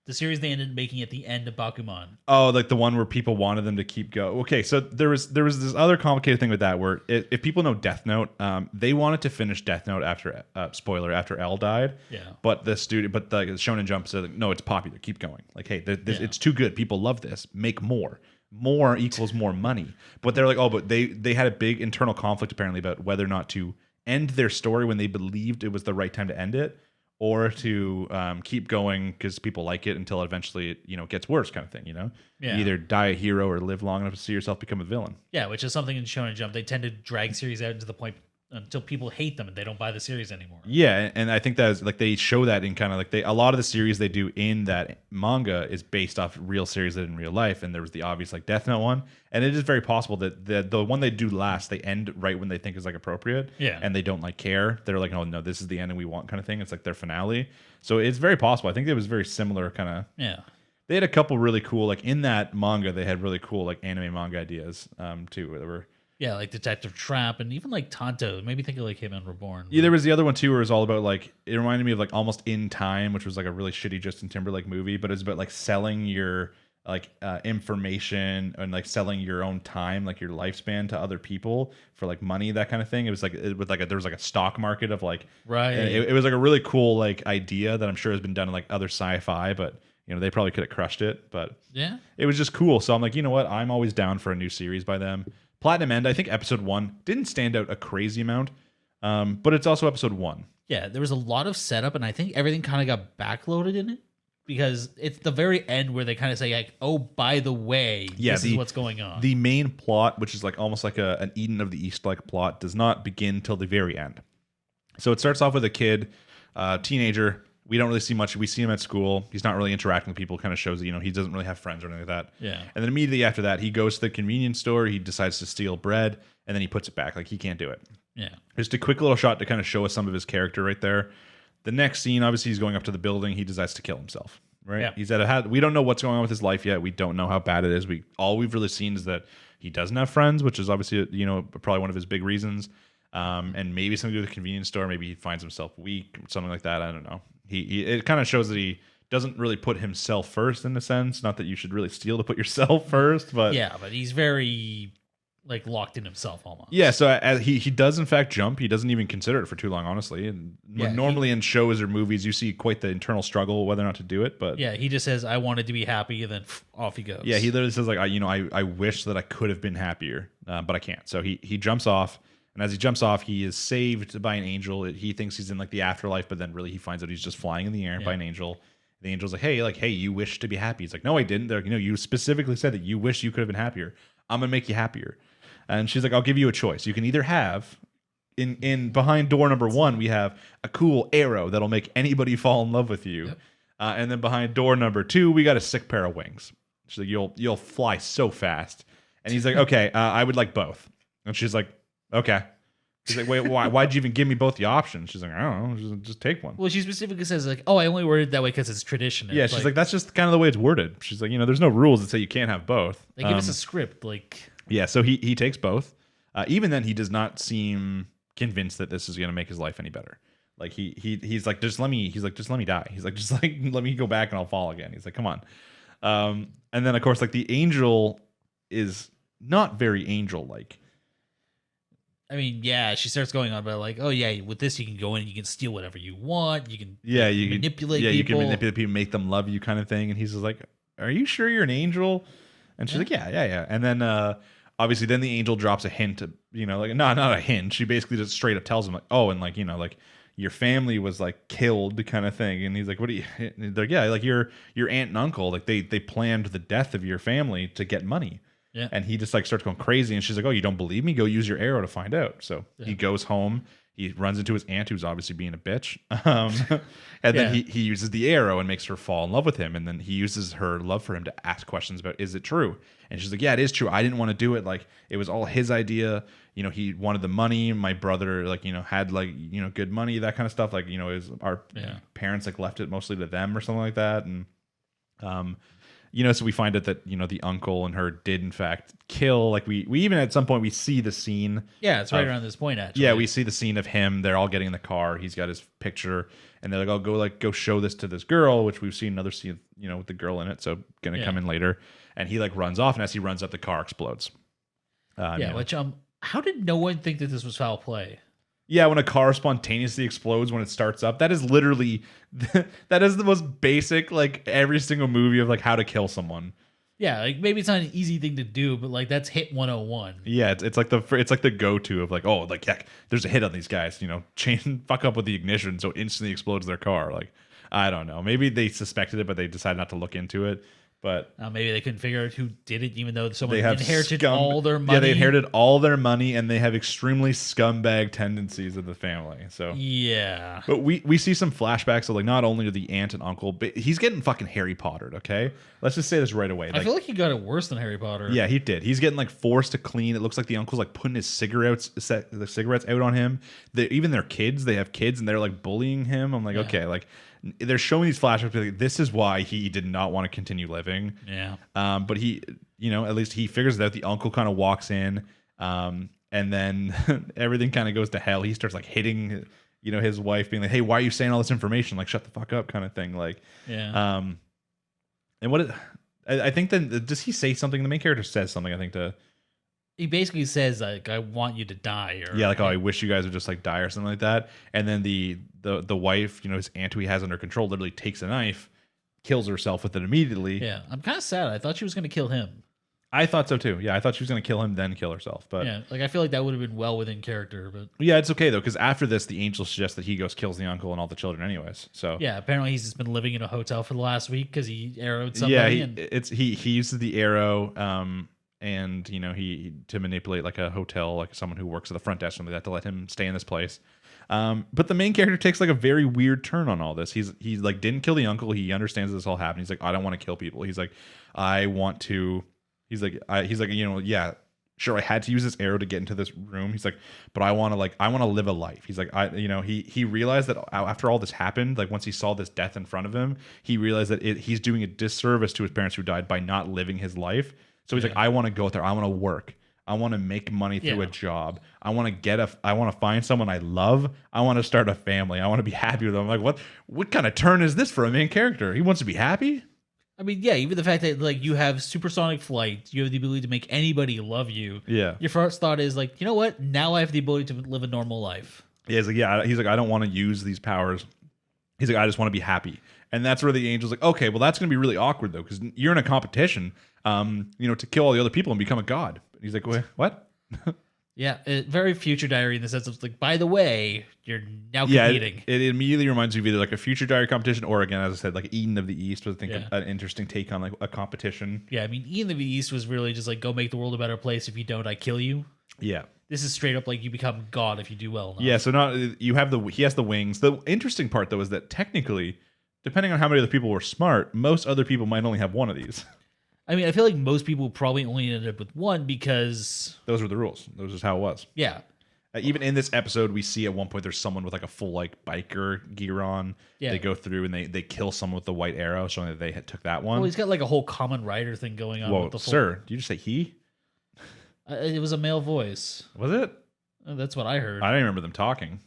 the series they ended making at the end of Bakuman. Oh, like the one where people wanted them to keep going. Okay, so there was this other complicated thing with that where if people know Death Note, they wanted to finish Death Note after after L died. Yeah. But the Shonen Jump said, like, no, it's popular, keep going. Like, hey, it's too good. People love this. Make more. More equals more money. But they're like, oh, but they had a big internal conflict apparently about whether or not to end their story when they believed it was the right time to end it, or to keep going because people like it until eventually it gets worse, kind of thing. You either die a hero or live long enough to see yourself become a villain. Yeah, which is something in Shonen Jump. They tend to drag series out to the point until people hate them and they don't buy the series anymore. Yeah, and I think that's like they show that in kind of like a lot of the series they do in that manga is based off real series that in real life, and there was the obvious like Death Note one, and it is very possible that the one they do last they end right when they think is like appropriate. Yeah, and they don't like care. They're like, oh no, this is the ending we want, kind of thing. It's like their finale, so it's very possible. I think it was very similar kind of. Yeah. They had a couple really cool like in that manga. They had really cool like anime manga ideas too. Where they were. Yeah, like Detective Trap, and even like Tonto. Maybe think of like him and Reborn. Yeah, there was the other one too, where it was all about like it reminded me of like Almost in Time, which was like a really shitty Justin Timberlake movie, but it's about like selling your like information and like selling your own time, like your lifespan, to other people for like money, that kind of thing. It was like there was like a stock market of like right. It was like a really cool like idea that I'm sure has been done in like other sci-fi, but they probably could have crushed it. But yeah, it was just cool. So I'm like, you know what? I'm always down for a new series by them. Platinum End, I think episode 1 didn't stand out a crazy amount, but it's also episode 1. Yeah, there was a lot of setup, and I think everything kind of got backloaded in it, because it's the very end where they kind of say like, oh, by the way, this is what's going on. The main plot, which is like almost like an Eden of the East like plot, does not begin till the very end. So it starts off with a kid, teenager. We don't really see much. We see him at school. He's not really interacting with people. Kind of shows that he doesn't really have friends or anything like that. Yeah. And then immediately after that, he goes to the convenience store. He decides to steal bread, and then he puts it back. Like he can't do it. Yeah. Just a quick little shot to kind of show us some of his character right there. The next scene, obviously, he's going up to the building. He decides to kill himself. Right. Yeah. He's at we don't know what's going on with his life yet. We don't know how bad it is. All we've really seen is that he doesn't have friends, which is obviously probably one of his big reasons. And maybe something to do with the convenience store. Maybe he finds himself weak or something like that. I don't know. It kind of shows that he doesn't really put himself first in a sense. Not that you should really steal to put yourself first, but yeah, but he's very like locked in himself almost. Yeah, so he does in fact jump. He doesn't even consider it for too long, honestly. And normally in shows or movies, you see quite the internal struggle whether or not to do it. But yeah, he just says, "I wanted to be happy," and then off he goes. Yeah, he literally says like, I wish that I could have been happier, but I can't. So he jumps off. And as he jumps off, he is saved by an angel. He thinks he's in like the afterlife, but then really he finds out he's just flying in the air by an angel. The angel's like, hey, you wish to be happy. He's like, no, I didn't. They're like, you specifically said that you wish you could have been happier. I'm gonna make you happier. And she's like, I'll give you a choice. You can either have in behind door number 1, we have a cool arrow that'll make anybody fall in love with you. Yep. And then behind door number 2, we got a sick pair of wings. She's like, you'll fly so fast. And he's like, okay, I would like both. And she's like, okay. He's like, wait, why'd you even give me both the options? She's like, I don't know, just take one. Well, she specifically says like, oh, I only worded it that way because it's tradition. Yeah, she's like, that's just kind of the way it's worded. She's like, there's no rules that say you can't have both. They give us a script, like. Yeah, so he takes both. Even then, he does not seem convinced that this is going to make his life any better. Like he's like, just let me die. He's like, just like let me go back and I'll fall again. He's like, come on. And then of course, like the angel is not very angel-like. I mean, yeah, she starts going on about like, oh yeah, with this you can go in and you can steal whatever you want. You can manipulate people. Yeah, you can manipulate people, make them love you kind of thing. And he's just like, are you sure you're an angel? And she's like, yeah. And then obviously then the angel drops a hint, like not a hint. She basically just straight up tells him like, oh, and like, like your family was like killed kind of thing. And he's like, what do you, they're like, yeah, like your aunt and uncle, like they planned the death of your family to get money. Yeah. And he just like starts going crazy. And she's like, oh, you don't believe me? Go use your arrow to find out. So he goes home. He runs into his aunt, who's obviously being a bitch. And then he uses the arrow and makes her fall in love with him. And then he uses her love for him to ask questions about, is it true? And she's like, yeah, it is true. I didn't want to do it. Like, it was all his idea. You know, he wanted the money. My brother, like, you know, had like, you know, good money, that kind of stuff. Like, you know, our parents like left it mostly to them or something like that. And, you know, so we find out that, you know, the uncle and her did in fact kill. Like we even at some point we see the scene. Yeah, it's right around this point actually. Yeah, we see the scene of him. They're all getting in the car. He's got his picture, and they're like, "I'll go show this to this girl," which we've seen another scene, you know, with the girl in it. So gonna come in later, and he like runs off, and as he runs up, the car explodes. Which how did no one think that this was foul play? Yeah, when a car spontaneously explodes when it starts up, that is literally that is the most basic, like every single movie of like how to kill someone. Yeah, like maybe it's not an easy thing to do, but like that's hit 101. Yeah, it's like the go-to of like, oh, like heck, there's a hit on these guys, you know, fuck up with the ignition so it instantly explodes their car. Like, I don't know, maybe they suspected it, but they decided not to look into it. But maybe they couldn't figure out who did it, even though someone inherited all their money. Yeah, they inherited all their money, and they have extremely scumbag tendencies of the family. So yeah, but we see some flashbacks of like not only to the aunt and uncle, but he's getting fucking Harry Pottered. Okay, let's just say this right away. I feel like he got it worse than Harry Potter. Yeah, he did. He's getting like forced to clean. It looks like the uncle's like putting the cigarettes out on him. Even their kids, they have kids, and they're like bullying him. I'm like, okay, like. They're showing these flashbacks. Like, this is why he did not want to continue living. Yeah. But he, you know, at least he figures it out. The uncle kind of walks in, and then everything kind of goes to hell. He starts like hitting, you know, his wife, being like, "Hey, why are you saying all this information? Like, shut the fuck up," kind of thing. Like, yeah. And I think then does he say something? The main character says something. I think he basically says like, "I want you to die," or yeah, like, "Oh, I wish you guys would just like die," or something like that. And then the wife, you know, his aunt who he has under control, literally takes a knife, kills herself with it immediately. Yeah, I'm kind of sad. I thought she was going to kill him. I thought so too. Yeah, I thought she was going to kill him, then kill herself. But yeah, like I feel like that would have been well within character. But yeah, it's okay though, because after this, the angel suggests that he goes kills the uncle and all the children, anyways. So yeah, apparently he's just been living in a hotel for the last week because he arrowed somebody. Yeah, he uses the arrow. And you know he to manipulate like a hotel, like someone who works at the front desk, something like that, to let him stay in this place. But the main character takes like a very weird turn on all this. He's like didn't kill the uncle. He understands this all happened. He's like, I don't want to kill people. He's like, I want to. He's like, you know, yeah, sure, I had to use this arrow to get into this room. He's like, but I want to live a life. He's like, he realized that after all this happened, like once he saw this death in front of him, he realized that he's doing a disservice to his parents who died by not living his life. So he's like, I want to go out there. I want to work. I want to make money through a job. I want to find someone I love. I want to start a family. I want to be happy with them. I'm like, what kind of turn is this for a main character? He wants to be happy? I mean, yeah, even the fact that like you have supersonic flight, you have the ability to make anybody love you. Yeah. Your first thought is like, you know what? Now I have the ability to live a normal life. Yeah, he's like, I don't want to use these powers. He's like, I just want to be happy. And that's where the angel's like, okay, well, that's going to be really awkward, though, because you're in a competition, you know, to kill all the other people and become a god. And he's like, wait, what? Yeah, very Future Diary in the sense of like, by the way, you're now competing. It immediately reminds you of either like a Future Diary competition or, again, as I said, like Eden of the East was, I think, an interesting take on like a competition. Yeah, I mean, Eden of the East was really just like, go make the world a better place. If you don't, I kill you. Yeah. This is straight up like you become God if you do well enough. Yeah, so he has the wings. The interesting part, though, is that technically, depending on how many of the people were smart, most other people might only have one of these. I mean, I feel like most people probably only ended up with one because... those were the rules. Those is how it was. Yeah. Even in this episode, we see at one point there's someone with like a full like biker gear on. Yeah. They go through and they kill someone with the white arrow, showing that they took that one. Well, he's got like a whole Kamen Rider thing going on. Whoa, with the full... sir, did you just say he? It was a male voice. Was it? That's what I heard. I don't remember them talking.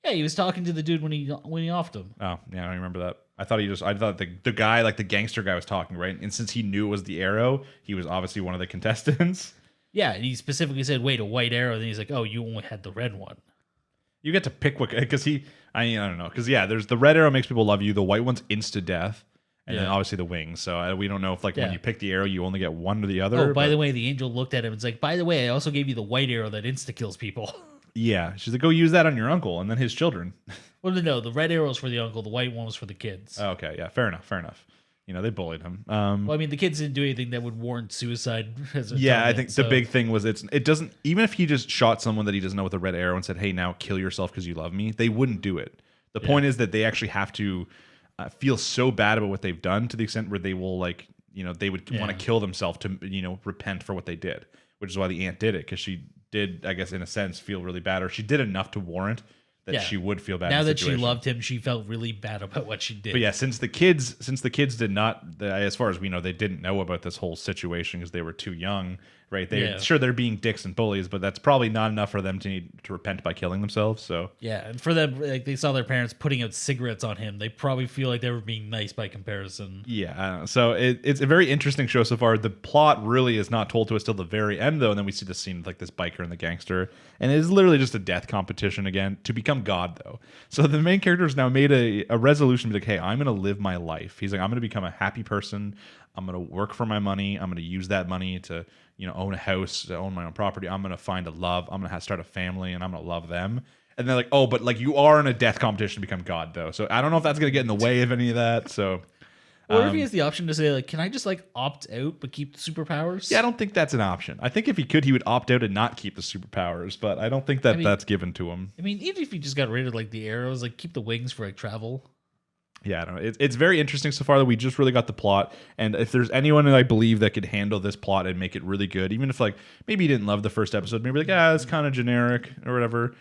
Yeah, he was talking to the dude when he offed him. Oh, yeah, I don't remember that. I thought the guy, like the gangster guy, was talking, right? And since he knew it was the arrow, he was obviously one of the contestants. Yeah, and he specifically said, "Wait, a white arrow." And he's like, "Oh, you only had the red one." You get to pick what, because I don't know, because yeah, there's the red arrow makes people love you. The white one's insta death, and then obviously the wings. So we don't know if like when you pick the arrow, you only get one or the other. Oh, by the way, the angel looked at him and was like, "By the way, I also gave you the white arrow that insta kills people." Yeah, she's like, "Go use that on your uncle and then his children." Well, no, the red arrow is for the uncle. The white one was for the kids. Okay, yeah, fair enough. they bullied him. Well, I mean, the kids didn't do anything that would warrant suicide. As a Yeah, I atonement, think so- the big thing was it doesn't, even if he just shot someone that he doesn't know with a red arrow and said, hey, now kill yourself because you love me, they wouldn't do it. The point is that they actually have to feel so bad about what they've done to the extent where they will they would want to kill themselves to, repent for what they did, which is why the aunt did it, because she did, I guess, in a sense, feel really bad, or she did enough to warrant that she would feel bad. Now in the that she situation. loved him, she felt really bad about what she did. But yeah, since the kids did not, as far as we know, they didn't know about this whole situation because they were too young, right? Sure, they're being dicks and bullies, but that's probably not enough for them to need to repent by killing themselves. So yeah, and for them, like they saw their parents putting out cigarettes on him, they probably feel like they were being nice by comparison. Yeah, I don't know. So it's a very interesting show so far. The plot really is not told to us till the very end, though, and then we see the scene with like this biker and the gangster, and it is literally just a death competition again to become God, though. So the main character has now made a resolution to be like, hey, I'm going to live my life. He's like, I'm going to become a happy person. I'm going to work for my money. I'm going to use that money to, own a house, to own my own property. I'm going to find a love. I'm going to start a family, and I'm going to love them. And they're like, oh, but like you are in a death competition to become God, though. So I don't know if that's going to get in the way of any of that. So, or if he has the option to say, like, can I just like opt out but keep the superpowers? yeah, I don't think that's an option. I think if he could, he would opt out and not keep the superpowers. But I don't think that that's given to him. I mean, even if he just got rid of like the arrows, like keep the wings for like travel. Yeah, I don't know. It's very interesting so far that we just really got the plot. And if there's anyone that I believe that could handle this plot and make it really good, even if like maybe you didn't love the first episode, maybe like, it's kind of generic or whatever.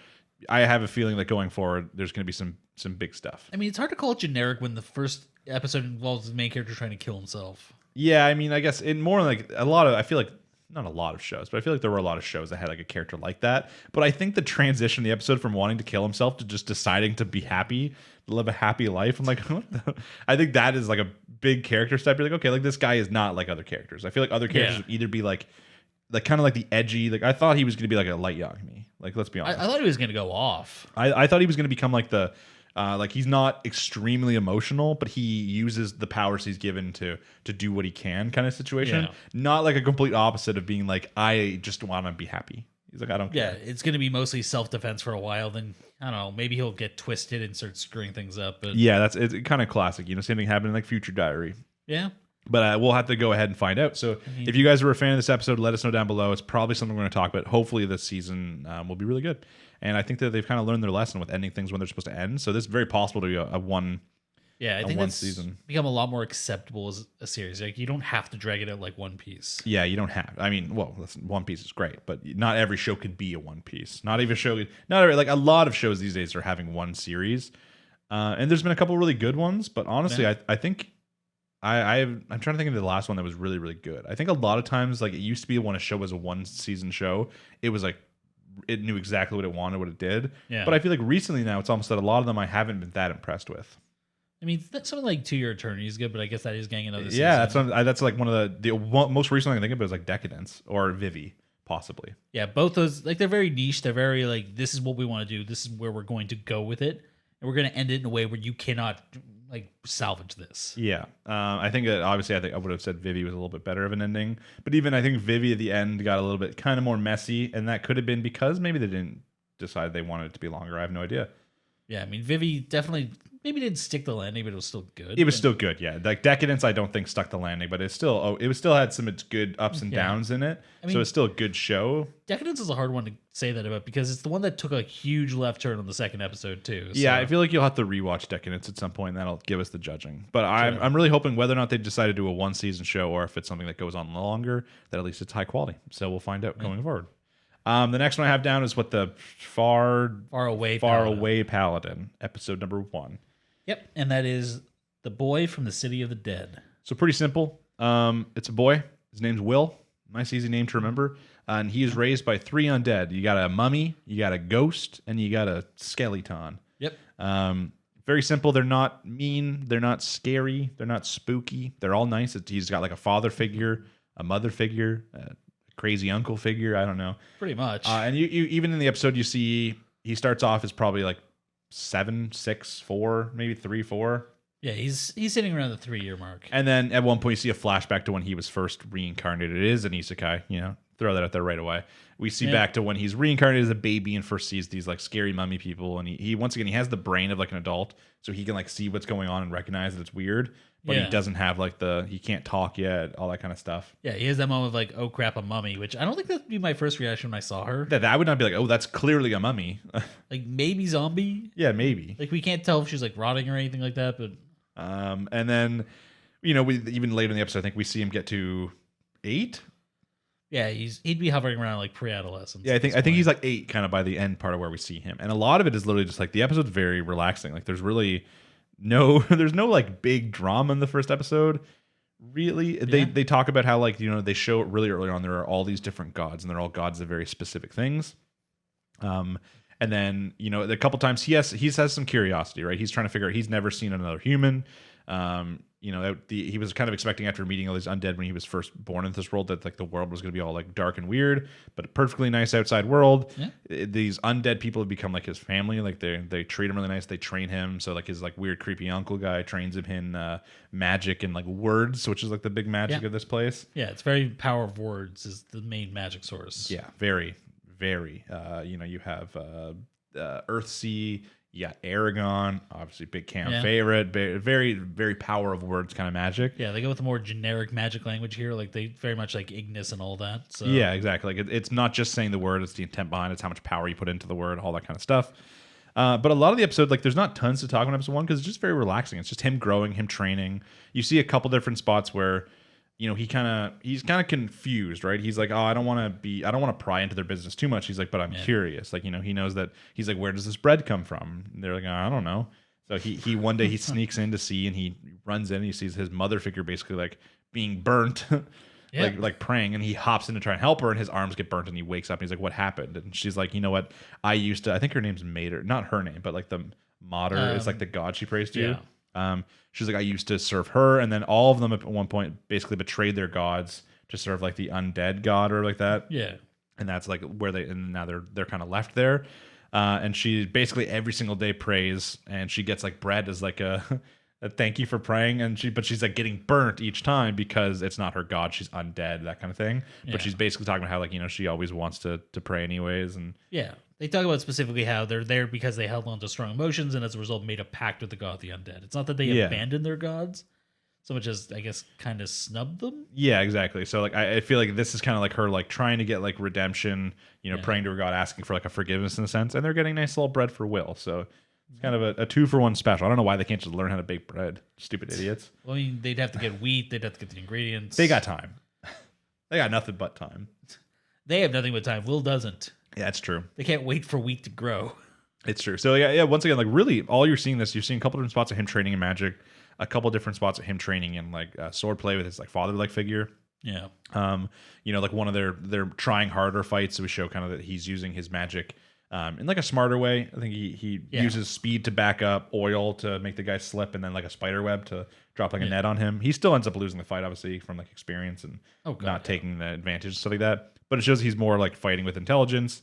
I have a feeling that going forward, there's going to be some big stuff. I mean, it's hard to call it generic when the first episode involves the main character trying to kill himself. Yeah, I mean, I guess in more like I feel like not a lot of shows, but I feel like there were a lot of shows that had like a character like that. But I think the transition, the episode from wanting to kill himself to just deciding to be happy, to live a happy life. I'm like, what the? I think that is like a big character step. You're like, okay, like this guy is not like other characters. I feel like other characters would either be like kind of like the edgy. Like I thought he was going to be like a light Yagami. Like let's be honest. I thought he was going to go off. I thought he was going to become like the. Like he's not extremely emotional, but he uses the powers he's given to do what he can kind of situation. Yeah. Not like a complete opposite of being like, I just want to be happy. He's like, I don't care. Yeah, it's going to be mostly self-defense for a while. Then, I don't know, maybe he'll get twisted and start screwing things up. But yeah, it's kind of classic. Same thing happened in like Future Diary. Yeah. But we'll have to go ahead and find out. So if you guys are a fan of this episode, let us know down below. It's probably something we're going to talk about. Hopefully this season will be really good. And I think that they've kind of learned their lesson with ending things when they're supposed to end. So this is very possible to be a one. Yeah, I think one that's season become a lot more acceptable as a series. Like you don't have to drag it out like One Piece. Yeah, you don't have. I mean, well, listen, One Piece is great, but not every show could be a One Piece. Not even show. Not every, like a lot of shows these days are having one series, and there's been a couple really good ones. But honestly, I think I'm trying to think of the last one that was really really good. I think a lot of times, like it used to be when a show was a one season show, it was like it knew exactly what it wanted, what it did. Yeah. But I feel like recently now it's almost that a lot of them I haven't been that impressed with. I mean, something like 2 Year Eternity is good, but I guess that is getting another season. Yeah, that's like one of the most recent I can think of is like Decadence or Vivi, possibly. Yeah, both those, like they're very niche. They're very like, this is what we want to do. This is where we're going to go with it. And we're going to end it in a way where you cannot like salvage this. Yeah. I think that obviously I would have said Vivi was a little bit better of an ending. But even I think Vivi at the end got a little bit kind of more messy. And that could have been because maybe they didn't decide they wanted it to be longer. I have no idea. Yeah, I mean, Vivi definitely maybe didn't stick the landing, but it was still good. It was still good, yeah. Like Decadence, I don't think stuck the landing, but it still had some its good ups and downs in it. I mean, so it's still a good show. Decadence is a hard one to say that about because it's the one that took a huge left turn on the second episode too. So. Yeah, I feel like you'll have to rewatch Decadence at some point, and that'll give us the judging. But I'm really hoping whether or not they decide to do a one season show or if it's something that goes on longer, that at least it's high quality. So we'll find out going forward. The next one I have down is what the Far Away Paladin, episode number 1. Yep, and that is the boy from the City of the Dead. So pretty simple. It's a boy. His name's Will. Nice, easy name to remember. And he is raised by 3 undead. You got a mummy, you got a ghost, and you got a skeleton. Yep. Very simple. They're not mean. They're not scary. They're not spooky. They're all nice. He's got like a father figure, a mother figure, a crazy uncle figure. I don't know. Pretty much. And you even in the episode, you see he starts off as probably like 7, 6, 4, maybe 3, 4. Yeah, he's sitting around the 3-year mark. And then at one point you see a flashback to when he was first reincarnated. It is an isekai, throw that out there right away. We see back to when he's reincarnated as a baby and first sees these like scary mummy people, and he once again he has the brain of like an adult, so he can like see what's going on and recognize that it's weird, but he doesn't have like he can't talk yet, all that kind of stuff. Yeah, he has that moment of like, oh crap, a mummy, which I don't think that'd be my first reaction when I saw her. That would not be like, oh, that's clearly a mummy. Like maybe zombie. Yeah, maybe. Like we can't tell if she's like rotting or anything like that, but and then we even later in the episode, I think we see him get to 8. Yeah, he'd be hovering around like pre-adolescence. Yeah, I think he's like 8 kind of by the end part of where we see him. And a lot of it is literally just like the episode's very relaxing. Like there's really there's no like big drama in the first episode. Really, they talk about how like they show it really early on. There are all these different gods, and they're all gods of very specific things. And then a couple times he has some curiosity, right? He's trying to figure out. He's never seen another human. He was kind of expecting after meeting all these undead when he was first born into this world that like the world was going to be all like dark and weird, but a perfectly nice outside world. These undead people have become like his family. Like they treat him really nice. They train him. So like his like weird creepy uncle guy trains him in magic and like words, which is like the big magic of this place. Yeah, it's very power of words is the main magic source. Yeah, very, very. You have Earthsea. You got Aragon, obviously big Cam favorite, very, very power of words kind of magic. Yeah, they go with a more generic magic language here. Like they very much like Ignis and all that. So. Yeah, exactly. Like it's not just saying the word; it's the intent behind it. It's how much power you put into the word, all that kind of stuff. But a lot of the episode, like there's not tons to talk about in episode 1 because it's just very relaxing. It's just him growing, him training. You see a couple different spots where he's kind of confused, right? He's like, oh, I don't want to pry into their business too much. He's like, but I'm curious. Like, he knows that he's like, where does this bread come from? And they're like, oh, I don't know. So he one day he sneaks in to see, and he runs in and he sees his mother figure basically like being burnt, like praying, and he hops in to try and help her, and his arms get burnt, and he wakes up and he's like, what happened? And she's like, you know what? I think her name's Mater, not her name, but like the Mater is like the god she prays to. She's like, I used to serve her, and then all of them at one point basically betrayed their gods to serve like the undead god or like that. Yeah, and that's like where and now they're kind of left there. And she basically every single day prays, and she gets like bread as like a thank you for praying, but she's like getting burnt each time because it's not her god, she's undead, that kind of thing. But she's basically talking about how like she always wants to pray anyways, and they talk about specifically how they're there because they held on to strong emotions and as a result made a pact with the god of the undead. It's not that they abandoned their gods so much as I guess kind of snubbed them. Yeah, exactly. So like I feel like this is kind of like her like trying to get like redemption, praying to her god, asking for like a forgiveness in a sense, and they're getting nice little bread for Will. So it's kind of a 2-for-1 special. I don't know why they can't just learn how to bake bread. Stupid idiots. Well, I mean, they'd have to get wheat. They'd have to get the ingredients. They got time. They got nothing but time. They have nothing but time. Will doesn't. Yeah, that's true. They can't wait for wheat to grow. It's true. So yeah. Once again, like really, all you're seeing a couple different spots of him training in magic, a couple different spots of him training in like sword play with his like father-like figure. Yeah. Like one of their trying harder fights. So we show kind of that he's using his magic in like a smarter way. I think he uses speed to back up, oil to make the guy slip, and then like a spider web to drop like a net on him. He still ends up losing the fight, obviously, from like experience and not taking the advantage, stuff like that. But it shows he's more like fighting with intelligence.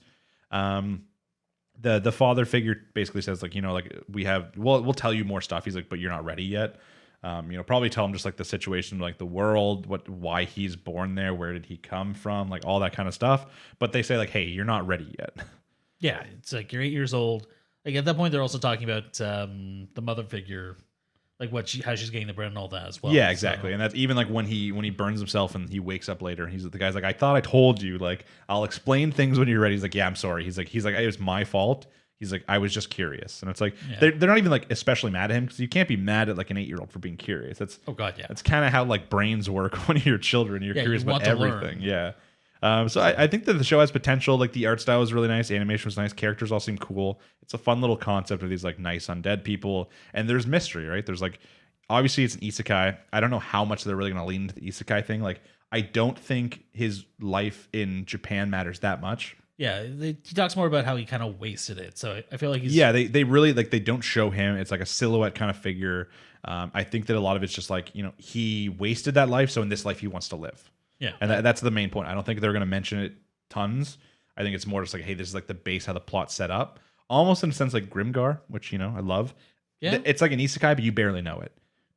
The father figure basically says like, like we'll tell you more stuff. He's like, but you're not ready yet. Probably tell him just like the situation, like the world, why he's born there, where did he come from, like all that kind of stuff. But they say like, hey, you're not ready yet. Yeah, it's like you're 8 years old. Like at that point, they're also talking about the mother figure, like how she's getting the bread and all that as well. Yeah, exactly. So. And that's even like when he burns himself and he wakes up later, and the guy's like, I thought I told you, like I'll explain things when you're ready. He's like, yeah, I'm sorry. He's like, it was my fault. He's like, I was just curious. And it's like they're not even like especially mad at him, because you can't be mad at like an 8-year-old for being curious. That's That's kind of how like brains work when you're children. You're curious about everything. Yeah. So I think that the show has potential. Like the art style is really nice, animation was nice, characters all seem cool. It's a fun little concept of these like nice undead people, and there's mystery, right? There's like obviously it's an isekai. I don't know how much they're really going to lean into the isekai thing. Like I don't think his life in Japan matters that much. Yeah, he talks more about how he kind of wasted it. So I feel like he's they really like they don't show him. It's like a silhouette kind of figure. I think that a lot of it's just like he wasted that life, so in this life he wants to live. Yeah, and that's the main point. I don't think they're going to mention it tons. I think it's more just like, hey, this is like the base, how the plot's set up, almost in a sense like Grimgar, which I love. Yeah, it's like an isekai, but you barely know it.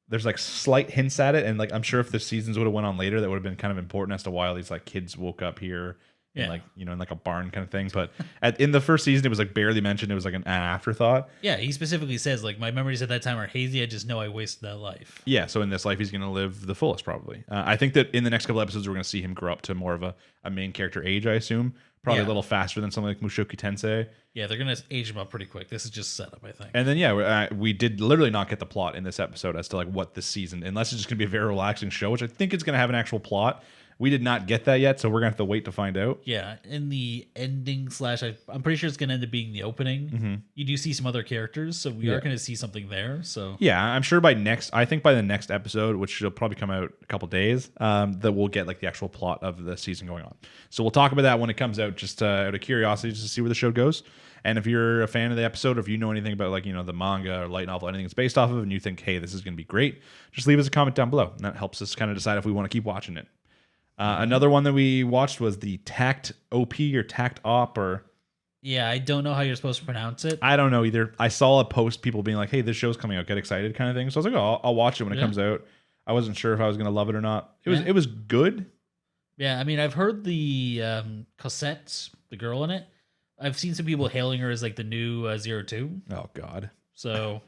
there's like slight hints at it, and like I'm sure if the seasons would have went on later, that would have been kind of important as to why all these like kids woke up here. And like, you know, in like a barn kind of thing. But in the first season, it was like barely mentioned. It was like an afterthought. Yeah, he specifically says, like, my memories at that time are hazy. I just know I wasted that life. Yeah, so in this life, he's going to live the fullest, probably. I think that in the next couple episodes, we're going to see him grow up to more of a main character age, I assume. Probably a little faster than something like Mushoku Tensei. Yeah, they're going to age him up pretty quick. This is just setup, I think. And then, we did literally not get the plot in this episode as to like what this season, unless it's just going to be a very relaxing show, which I think it's going to have an actual plot. We did not get that yet, so we're going to have to wait to find out. Yeah, in the ending / I'm pretty sure it's going to end up being the opening. Mm-hmm. You do see some other characters, so we are going to see something there. So yeah, I'm sure by the next episode, which will probably come out a couple days, that we'll get like the actual plot of the season going on. So we'll talk about that when it comes out, just out of curiosity, just to see where the show goes. And if you're a fan of the episode, or if you know anything about like, you know, the manga or light novel, anything it's based off of, and you think, hey, this is going to be great, just leave us a comment down below. And that helps us kind of decide if we want to keep watching it. Another one that we watched was the Takt OP or Takt OP or... Yeah, I don't know how you're supposed to pronounce it. I don't know either. I saw a post, people being like, hey, this show's coming out, get excited kind of thing. So I was like, oh, I'll watch it when it comes out. I wasn't sure if I was going to love it or not. It was good. Yeah, I mean, I've heard the Cosette, the girl in it. I've seen some people hailing her as like the new 02. Oh, God. So...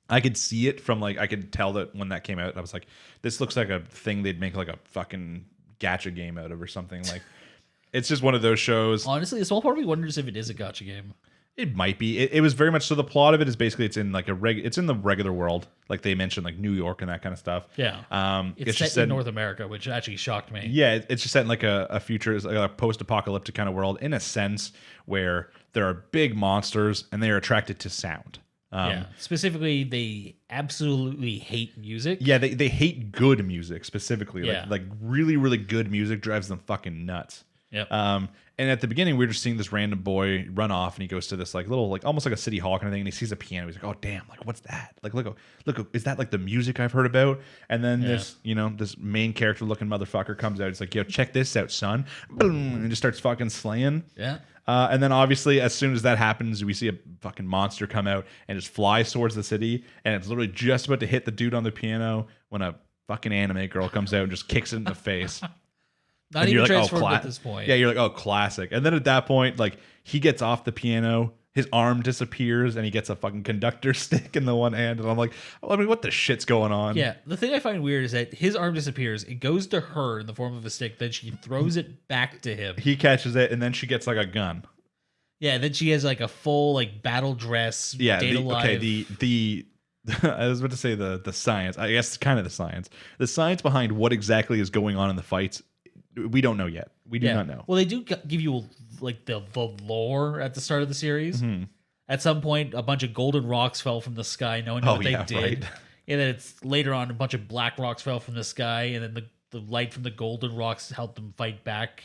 I could see it from like, I could tell that when that came out, I was like, this looks like a thing they'd make like a fucking gacha game out of or something. Like, it's just one of those shows. Honestly, a small part of me wonders if it is a gacha game. It might be. It was very much so. The plot of it is basically it's in like it's in the regular world, like they mentioned, like New York and that kind of stuff. Yeah. It's set in North America, which actually shocked me. Yeah, it's just set in like a future, like a post-apocalyptic kind of world, in a sense where there are big monsters and they are attracted to sound. Yeah. Specifically, they absolutely hate music. Yeah, they hate good music specifically. Yeah. Like really, really good music drives them fucking nuts. Yep. And at the beginning, we were just seeing this random boy run off, and he goes to this like little, like almost like a city hall kind of thing, and he sees a piano. He's like, "Oh damn! Like what's that? Like look, is that like the music I've heard about?" And then this main character looking motherfucker comes out. He's like, "Yo, check this out, son!" Boom, and just starts fucking slaying. Yeah. And then obviously, as soon as that happens, we see a fucking monster come out and just flies towards the city, and it's literally just about to hit the dude on the piano when a fucking anime girl comes out and just kicks it in the face. Not even transformed at this point. Yeah, you're like, oh, classic. And then at that point, like, he gets off the piano, his arm disappears, and he gets a fucking conductor stick in the one hand. And I'm like, I mean, what the shit's going on? Yeah, the thing I find weird is that his arm disappears. It goes to her in the form of a stick. Then she throws it back to him. He catches it, and then she gets like a gun. Yeah, then she has like a full like battle dress. Yeah, the I was about to say the science. I guess kind of the science. The science behind what exactly is going on in the fights, we don't know yet. We do not know. Well, they do give you like the lore at the start of the series. Mm-hmm. At some point, a bunch of golden rocks fell from the sky. No one knew what they did. Right. And then it's later on, a bunch of black rocks fell from the sky, and then the light from the golden rocks helped them fight back.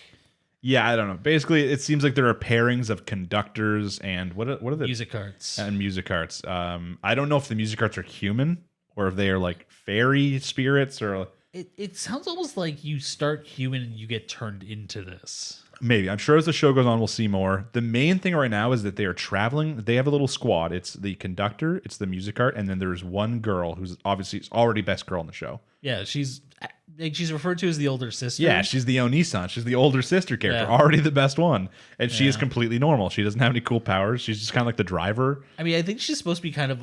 Yeah, I don't know. Basically, it seems like there are pairings of conductors and what are the music arts and music arts. I don't know if the music arts are human or if they are like fairy spirits or. It sounds almost like you start human and you get turned into this. Maybe. I'm sure as the show goes on, we'll see more. The main thing right now is that they are traveling. They have a little squad. It's the conductor, it's the music art, and then there's one girl who's obviously already best girl in the show. Yeah, she's referred to as the older sister. Yeah, she's the Onisan. She's the older sister character, already the best one. And she is completely normal. She doesn't have any cool powers. She's just kind of like the driver. I mean, I think she's supposed to be kind of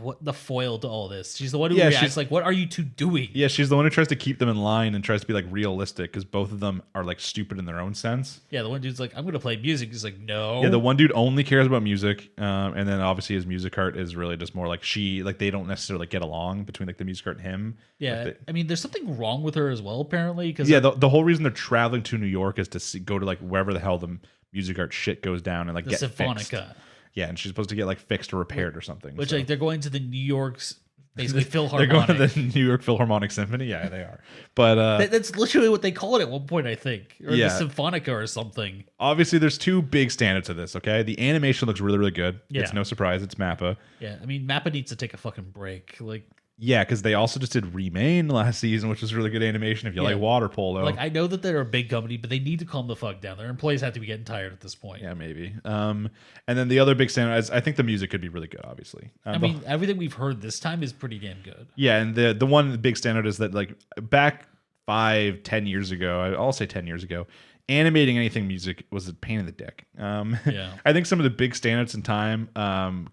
what the foil to all this. She's the one who reacts like, what are you two doing? Yeah, she's the one who tries to keep them in line and tries to be like realistic because both of them are like stupid in their own sense. Yeah, the one dude's like, I'm going to play music. He's like, no. Yeah, the one dude only cares about music. And then obviously his music art is really just more like they don't necessarily get along between like the music art and him. Yeah, I mean, there's something wrong with her as well, apparently. Cause the whole reason they're traveling to New York is to go to like wherever the hell the music art shit goes down and like get Symphonica. Fixed. Yeah, and she's supposed to get like fixed or repaired or something. Which like they're going to the New York's basically Philharmonic. They're going to the New York Philharmonic Symphony. Yeah, they are. But that's literally what they call it at one point, I think, or the Symphonica or something. Obviously, there's two big standards to this. Okay, the animation looks really, really good. Yeah. It's no surprise. It's Mappa. Yeah, I mean, Mappa needs to take a fucking break. Like, Yeah, because they also just did Remain last season, which was really good animation if you like water polo. Like, I know that they're a big company, but they need to calm the fuck down. Their employees have to be getting tired at this point. Yeah, maybe. And then the other big standout is I think the music could be really good, obviously. I mean, everything we've heard this time is pretty damn good. Yeah, and the one big standout is that, like, back 5-10 years ago, I'll say 10 years ago, animating anything music was a pain in the dick. I think some of the big standouts in time,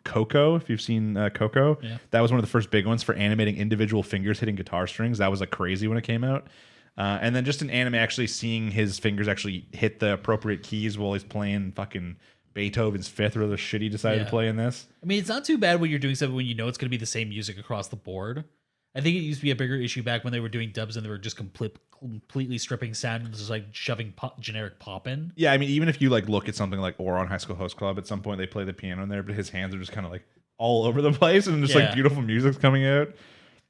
Coco, if you've seen Coco, that was one of the first big ones for animating individual fingers hitting guitar strings. That was like crazy when it came out. And then just in anime, actually seeing his fingers actually hit the appropriate keys while he's playing fucking Beethoven's Fifth or the shit he decided to play in this. I mean, it's not too bad when you're doing something when you know it's going to be the same music across the board. I think it used to be a bigger issue back when they were doing dubs and they were just completely stripping sound and just like shoving generic pop in. Yeah, I mean, even if you like look at something like Ouran High School Host Club, at some point they play the piano in there, but his hands are just kind of like all over the place and just like beautiful music's coming out.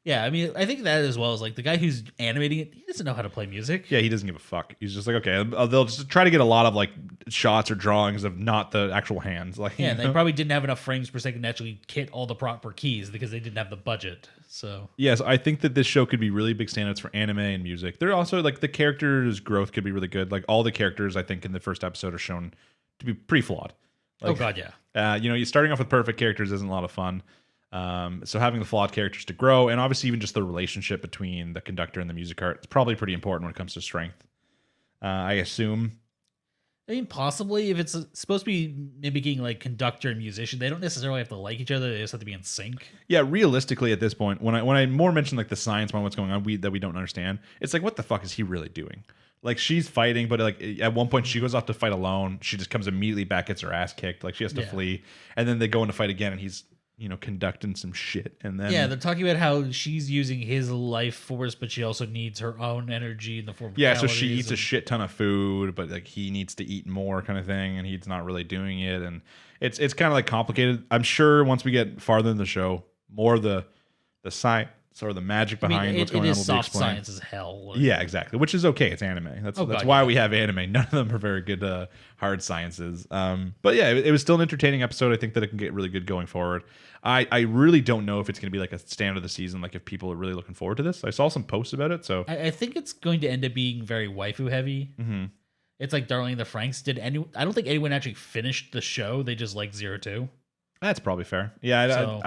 Yeah, I mean, I think that as well as like the guy who's animating it, he doesn't know how to play music. Yeah, he doesn't give a fuck. He's just like, okay, they'll just try to get a lot of like shots or drawings of not the actual hands. Like, yeah, they probably didn't have enough frames per second to actually hit all the proper keys because they didn't have the budget. So yes, I think that this show could be really big standouts for anime and music. They're also like the characters' growth could be really good. Like all the characters, I think in the first episode are shown to be pretty flawed. Like, oh god, yeah. You starting off with perfect characters isn't a lot of fun. So having the flawed characters to grow, and obviously even just the relationship between the conductor and the music art, it's probably pretty important when it comes to strength. I assume. I mean, possibly if it's supposed to be mimicking like conductor and musician, they don't necessarily have to like each other. They just have to be in sync. Yeah, realistically, at this point, when I more mention like the science behind what's going on, that we don't understand, it's like, what the fuck is he really doing? Like she's fighting, but like at one point she goes off to fight alone. She just comes immediately back, gets her ass kicked. Like she has to flee, and then they go into fight again, and he's conducting some shit. And then they're talking about how she's using his life force, but she also needs her own energy in the form of so she eats a shit ton of food, but like he needs to eat more kind of thing, and he's not really doing it, and it's kind of like complicated. I'm sure once we get farther in the show, more of the science or the magic behind what's going on will be explained. Soft science as hell. Yeah, exactly. Which is okay. It's anime. That's why we have anime. None of them are very good hard sciences. But yeah, it was still an entertaining episode. I think that it can get really good going forward. I really don't know if it's going to be like a standard of the season, like if people are really looking forward to this. I saw some posts about it. So I think it's going to end up being very waifu heavy. Mm-hmm. It's like Darling in the Franxx. I don't think anyone actually finished the show. They just like 02. That's probably fair. Yeah,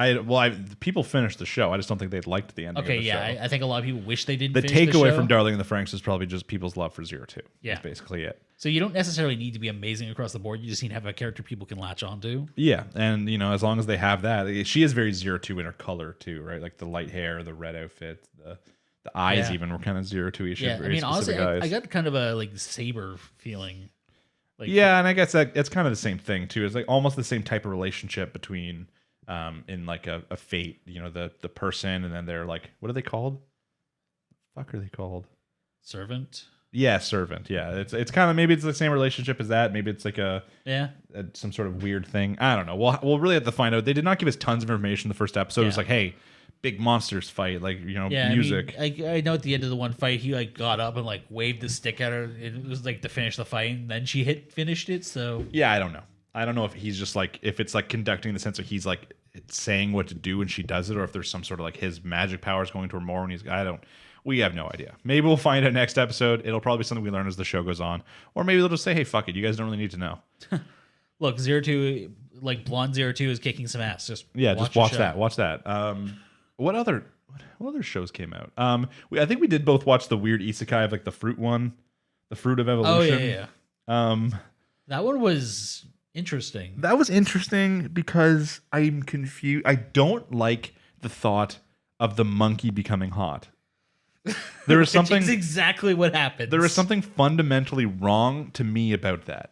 people finished the show. I just don't think they liked the ending. Okay, of the show. I think a lot of people wish they didn't. The takeaway from Darling in the Franxx is probably just people's love for 02. Yeah, that's basically it. So you don't necessarily need to be amazing across the board. You just need to have a character people can latch onto. Yeah, and as long as they have that, she is very 02 in her color too, right? Like the light hair, the red outfit, the eyes even were kind of 02-ish. Yeah, I mean honestly, I got kind of a like Saber feeling. Like, yeah, and I guess that's kind of the same thing too. It's like almost the same type of relationship between in like a fate, the person, and then they're like, what are they called? Fuck are they called? Servant. Yeah, servant. Yeah, it's kind of, maybe it's the same relationship as that. Maybe it's like some sort of weird thing. I don't know. We'll really have to find out. They did not give us tons of information in the first episode. It was like, hey, big monsters fight, like music. I mean, I know at the end of the one fight, he like got up and like waved the stick at her. It was like to finish the fight, and then she finished it. So yeah, I don't know. I don't know if he's just like, if it's like conducting the sense of he's like saying what to do and she does it, or if there's some sort of like his magic powers going to her more, and we have no idea. Maybe we'll find out next episode. It'll probably be something we learn as the show goes on, or maybe they'll just say, hey, fuck it, you guys don't really need to know. Look, 02, like Blonde 02 is kicking some ass. Just watch that. What other shows came out? I think we did both watch the weird isekai of like the fruit one, the Fruit of Evolution. Oh yeah. That one was interesting. That was interesting because I'm confused. I don't like the thought of the monkey becoming hot. There is something. It's exactly what happens. There is something fundamentally wrong to me about that.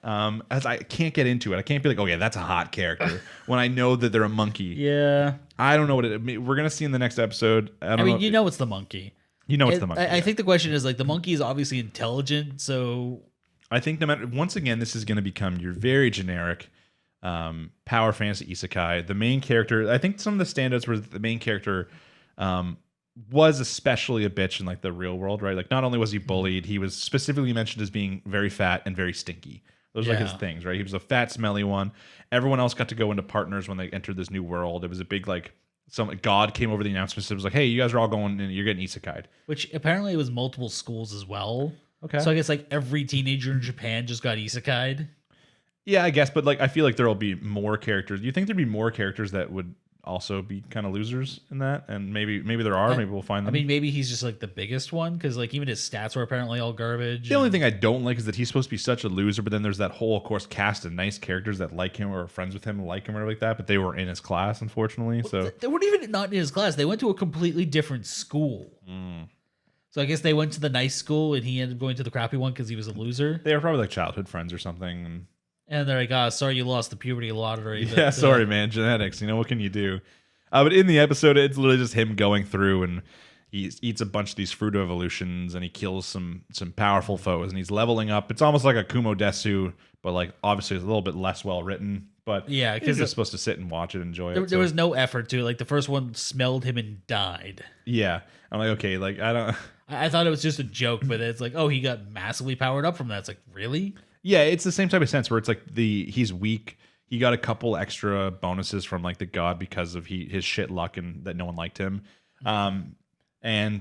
As I can't get into it. I can't be like, oh yeah, that's a hot character when I know that they're a monkey. Yeah. I don't know what we're gonna see in the next episode. I mean, it's the monkey. It's the monkey. I think the question is like the monkey is obviously intelligent, so I think no matter, once again, this is going to become your very generic power fantasy isekai. The main character, I think some of the standouts were the main character was especially a bitch in like the real world, right? Like not only was he bullied, he was specifically mentioned as being very fat and very stinky. Those are like his things, right? He was a fat, smelly one. Everyone else got to go into partners when they entered this new world. It was a big like some god came over the announcement and was like, "Hey, you guys are all going and you're getting isekai'd." Which apparently it was multiple schools as well. Okay. So I guess like every teenager in Japan just got isekai'd. Yeah, I guess, but like I feel like there'll be more characters. Do you think there'd be more characters that would also be kind of losers in that? And maybe there are. Maybe we'll find them. I mean, maybe he's just like the biggest one because like even his stats were apparently all garbage. The only thing I don't like is that he's supposed to be such a loser, but then there's that whole, of course, cast of nice characters that like him or are friends with him, like him or like that, but they were in his class, unfortunately. So they weren't even not in his class. They went to a completely different school. So I guess they went to the nice school and he ended up going to the crappy one because he was a loser. They were probably like childhood friends or something. And they're like, sorry you lost the puberty lottery. Yeah, sorry, man. Genetics. You know, what can you do? But in the episode, it's literally just him going through and he eats a bunch of these fruit evolutions and he kills some powerful foes and he's leveling up. It's almost like a Kumo Desu, but like obviously it's a little bit less well written. But yeah, because you're just supposed to sit and watch it and enjoy it. There was no effort to it. Like the first one smelled him and died. Yeah. I'm like, okay, like I thought it was just a joke, but it's like, oh, he got massively powered up from that. It's like, really? Yeah, it's the same type of sense where it's like he's weak. He got a couple extra bonuses from like the god because of his shit luck and that no one liked him. And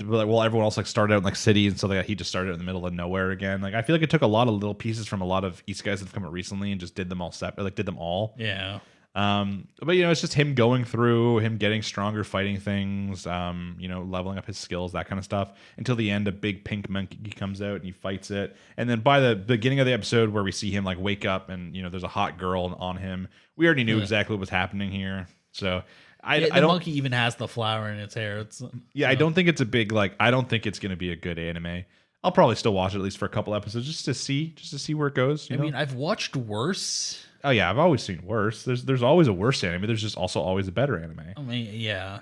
like, well, everyone else like started out in like cities and so he just started in the middle of nowhere again. Like I feel like it took a lot of little pieces from a lot of isekais that have come out recently and just did them all separate, like did them all. Yeah. But you know, it's just him going through, him getting stronger, fighting things, you know, leveling up his skills, that kind of stuff. Until the end, a big pink monkey comes out and he fights it. And then by the beginning of the episode, where we see him like wake up and you know there's a hot girl on him, we already knew exactly what was happening here. So I don't. The monkey even has the flower in its hair. It's I don't think it's a big like. I don't think it's going to be a good anime. I'll probably still watch it at least for a couple episodes just to see where it goes. You know? mean, I've watched worse. Oh yeah, I've always seen worse. There's always a worse anime. There's just also always a better anime. I mean, yeah.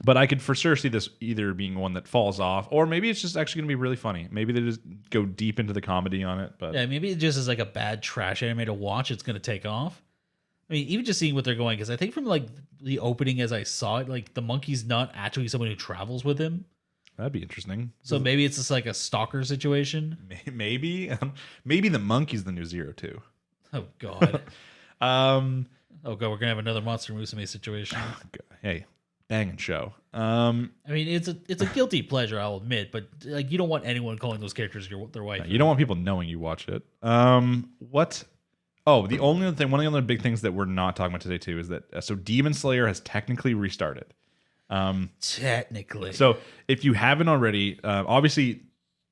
But I could for sure see this either being one that falls off, or maybe it's just actually going to be really funny. Maybe they just go deep into the comedy on it. But yeah, maybe it just is like a bad trash anime to watch. It's going to take off. I mean, even just seeing what they're going, because I think from like the opening as I saw it, like the monkey's not actually someone who travels with him. That'd be interesting. So maybe it's just like a stalker situation. Maybe the monkey's the new Zero too. Oh God. Oh God, we're gonna have another Monster Musume situation. Hey, banging show. I mean, it's a guilty pleasure, I'll admit, but like you don't want anyone calling those characters their wife. You don't want people knowing you watch it. What? Oh, the only other thing, one of the other big things that we're not talking about today too is that so Demon Slayer has technically restarted. Technically. So if you haven't already, obviously,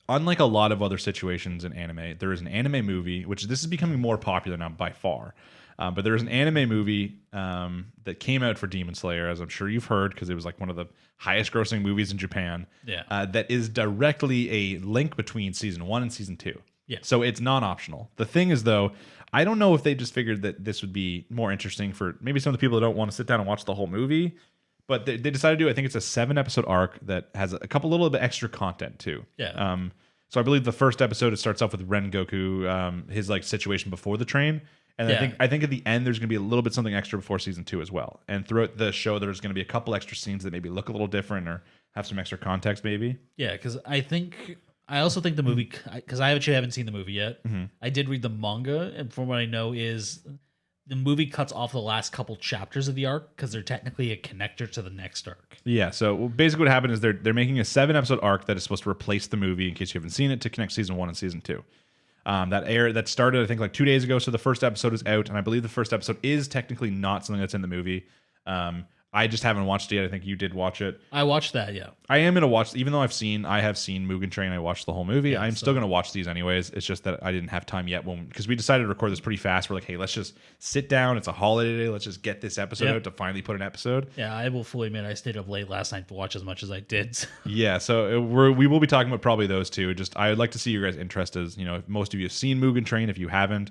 unlike a lot of other situations in anime, there is an anime movie, which this is becoming more popular now by far. But there is an anime movie that came out for Demon Slayer, as I'm sure you've heard, because it was like one of the highest grossing movies in Japan. Yeah. That is directly a link between season 1 and season 2. Yeah. So it's non-optional. The thing is, though, I don't know if they just figured that this would be more interesting for maybe some of the people that don't want to sit down and watch the whole movie. But they decided to do, I think it's a 7-episode arc that has a couple little bit extra content too. Yeah. So I believe the first episode, it starts off with Rengoku, his like situation before the train. And I think at the end, there's going to be a little bit something extra before season 2 as well. And throughout the show, there's going to be a couple extra scenes that maybe look a little different or have some extra context maybe. Yeah, because I also think the movie, because I actually haven't seen the movie yet. Mm-hmm. I did read the manga, and from what I know is the movie cuts off the last couple chapters of the arc because they're technically a connector to the next arc. Yeah, so basically what happened is they're making a 7-episode arc that is supposed to replace the movie in case you haven't seen it to connect season 1 and season 2. That started I think like 2 days ago, so the first episode is out, and I believe the first episode is technically not something that's in the movie. I just haven't watched it yet. I think you did watch it. I watched that, yeah. I am gonna watch, even though I have seen Mugen Train. I watched the whole movie. Yeah, I'm still gonna watch these anyways. It's just that I didn't have time yet because we decided to record this pretty fast. We're like, hey, let's just sit down. It's a holiday day. Let's just get this episode out to finally put an episode. Yeah, I will fully admit I stayed up late last night to watch as much as I did. Yeah, so we will be talking about probably those two. Just I would like to see your guys' interest as, you know, if most of you have seen Mugen Train. If you haven't,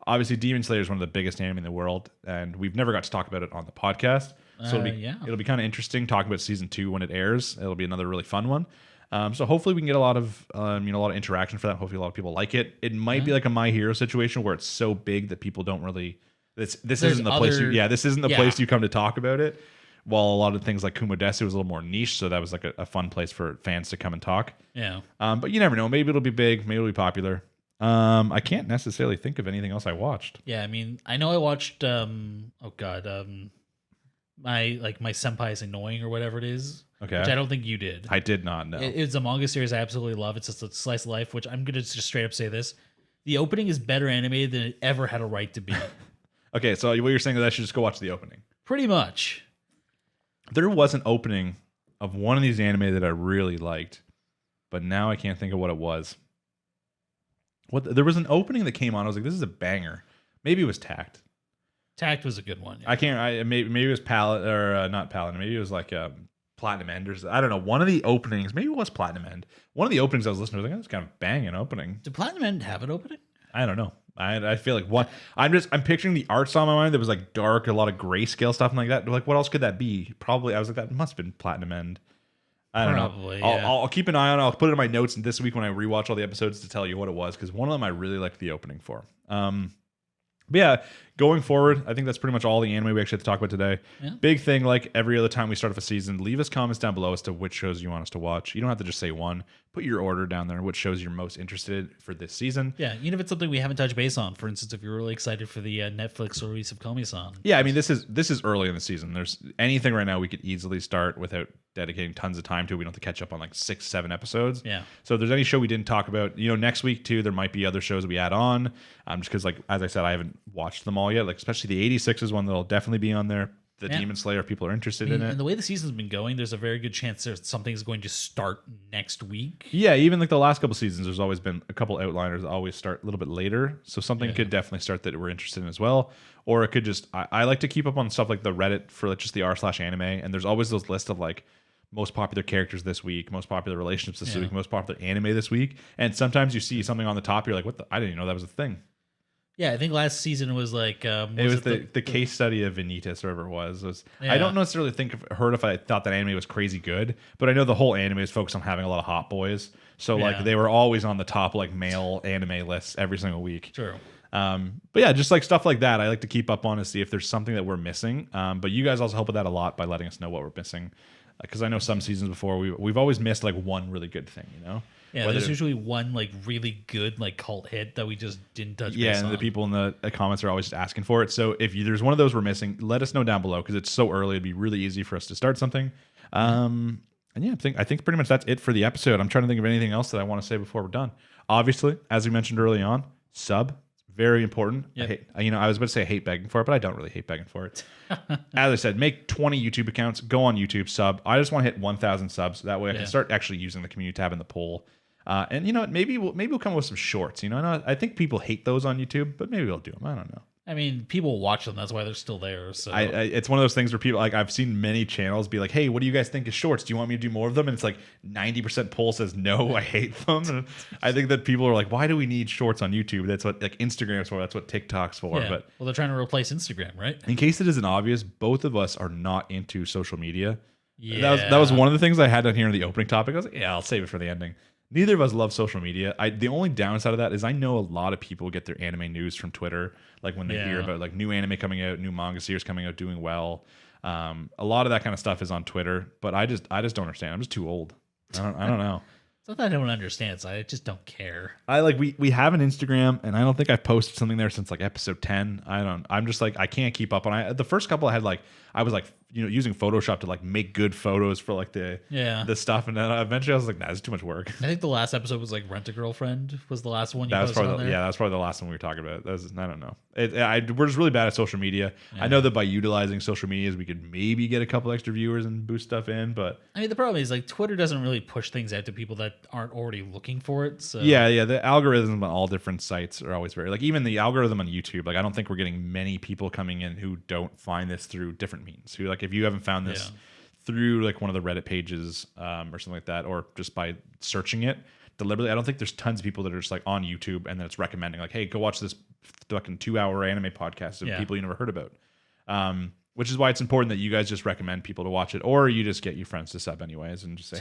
obviously Demon Slayer is one of the biggest anime in the world, and we've never got to talk about it on the podcast. So it'll be kind of interesting talking about season 2 when it airs. It'll be another really fun one. So hopefully we can get a lot of a lot of interaction for that. Hopefully a lot of people like it. It might be like a My Hero situation where it's so big that people don't really. This isn't the place. This isn't the place you come to talk about it. While a lot of things like Kumo Desu was a little more niche, so that was like a fun place for fans to come and talk. Yeah. But you never know. Maybe it'll be big. Maybe it'll be popular. I can't necessarily think of anything else I watched. Yeah, I mean, I know I watched. my senpai is annoying or whatever it is. Okay. Which I don't think you did. I did not know. It's a manga series I absolutely love. It's just a slice of life, which I'm going to just straight up say this. The opening is better animated than it ever had a right to be. Okay, so what you're saying is I should just go watch the opening. Pretty much. There was an opening of one of these anime that I really liked, but now I can't think of what it was. There was an opening that came on. I was like, this is a banger. Maybe it was Takt. Takt was a good one. Yeah. I can't. Maybe it was Paladin or not Paladin. Maybe it was like Platinum End. I don't know. One of the openings. Maybe it was Platinum End. One of the openings I was listening to, I was like, that's kind of banging opening. Did Platinum End have an opening? I don't know. I feel like what I'm picturing the art style in my mind that was like dark, a lot of grayscale stuff and like that. Like, what else could that be? Probably. I was like, that must have been Platinum End. I don't know. Yeah. I'll keep an eye on it. I'll put it in my notes this week when I rewatch all the episodes to tell you what it was, because one of them I really liked the opening for. But yeah, going forward, I think that's pretty much all the anime we actually have to talk about today. Yeah. Big thing, like every other time we start off a season, leave us comments down below as to which shows you want us to watch. You don't have to just say one. Put your order down there, which shows you're most interested in for this season. Yeah, even if it's something we haven't touched base on. For instance, if you're really excited for the Netflix release of Komi-san. Yeah, I mean, this is early in the season. There's anything right now we could easily start without dedicating tons of time to. We don't have to catch up on like 6-7 episodes. Yeah. So if there's any show we didn't talk about, next week too, there might be other shows we add on. Just because, like, as I said, I haven't watched them all yet. Like, especially the 86 is one that'll definitely be on there. The Demon Slayer, if people are interested in it. And the way the season's been going, there's a very good chance something's going to start next week. Yeah, even like the last couple seasons, there's always been a couple outliners that always start a little bit later. So something could definitely start that we're interested in as well. Or it could just, I like to keep up on stuff like the Reddit for like just the r/anime. And there's always those lists of like most popular characters this week, most popular relationships this week, most popular anime this week. And sometimes you see something on the top, you're like, I didn't even know that was a thing. Yeah, I think last season was like it was the case study of Vanitas, or whatever it was. I don't necessarily heard if I thought that anime was crazy good, but I know the whole anime is focused on having a lot of hot boys. So like they were always on the top like male anime lists every single week. True. But yeah, just like stuff like that, I like to keep up on to see if there's something that we're missing. But you guys also help with that a lot by letting us know what we're missing, because I know some seasons before we've always missed like one really good thing, Yeah, there's usually one like really good like cult hit that we just didn't touch base on. Yeah, and the people in the comments are always just asking for it. So if there's one of those we're missing, let us know down below, because it's so early. It'd be really easy for us to start something. And yeah, I think pretty much that's it for the episode. I'm trying to think of anything else that I want to say before we're done. Obviously, as we mentioned early on, sub. Very important. Yep. I was about to say I hate begging for it, but I don't really hate begging for it. As I said, make 20 YouTube accounts. Go on YouTube, sub. I just want to hit 1,000 subs. That way I can start actually using the community tab in the poll. And maybe we'll come up with some shorts. I think people hate those on YouTube, but maybe we'll do them. I don't know. I mean, people watch them. That's why they're still there. So it's one of those things where people, like, I've seen many channels be like, "Hey, what do you guys think of shorts? Do you want me to do more of them?" And it's like 90% poll says no, I hate them. And I think that people are like, "Why do we need shorts on YouTube? That's what like Instagram's for. That's what TikTok's for." Yeah. But they're trying to replace Instagram, right? In case it isn't obvious, both of us are not into social media. Yeah, that was one of the things I had down here in the opening topic. I was like, "Yeah, I'll save it for the ending." Neither of us love social media. The only downside of that is I know a lot of people get their anime news from Twitter, like when they hear about like new anime coming out, new manga series coming out, doing well. A lot of that kind of stuff is on Twitter, but I just don't understand. I'm just too old. I don't know. It's not that I don't understand. So I just don't care. We have an Instagram, and I don't think I've posted something there since like episode 10. I'm just like, I can't keep up on. The first couple I was like using Photoshop to like make good photos for like the stuff, and then eventually I was like, nah, this is too much work. I think the last episode was like Rent a Girlfriend was the last one. That was probably that's probably the last one we were talking about. I don't know. We're just really bad at social media. Yeah. I know that by utilizing social medias, we could maybe get a couple extra viewers and boost stuff in, but I mean the problem is like Twitter doesn't really push things out to people that aren't already looking for it. So yeah, the algorithms on all different sites are always very like, even the algorithm on YouTube. Like I don't think we're getting many people coming in who don't find this through different means. Who like if you haven't found this through like one of the Reddit pages or something like that, or just by searching it deliberately, I don't think there's tons of people that are just like on YouTube and then it's recommending like, hey, go watch this fucking 2-hour anime podcast of people you never heard about. Which is why it's important that you guys just recommend people to watch it, or you just get your friends to sub anyways and just say,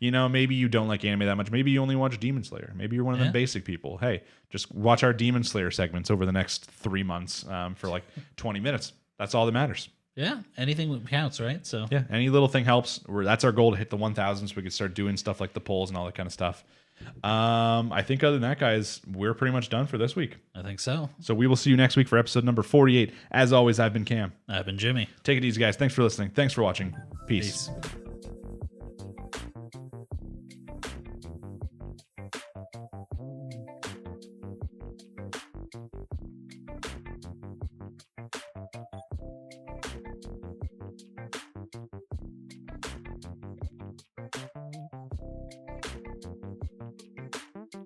hey, maybe you don't like anime that much. Maybe you only watch Demon Slayer. Maybe you're one of the basic people. Hey, just watch our Demon Slayer segments over the next 3 months for like 20 minutes. That's all that matters. Yeah, anything counts, right? So yeah, any little thing helps. That's our goal, to hit the 1,000 so we can start doing stuff like the polls and all that kind of stuff. I think other than that, guys, we're pretty much done for this week. I think so. So we will see you next week for episode number 48. As always, I've been Cam. I've been Jimmy. Take it easy, guys. Thanks for listening. Thanks for watching. Peace. Peace.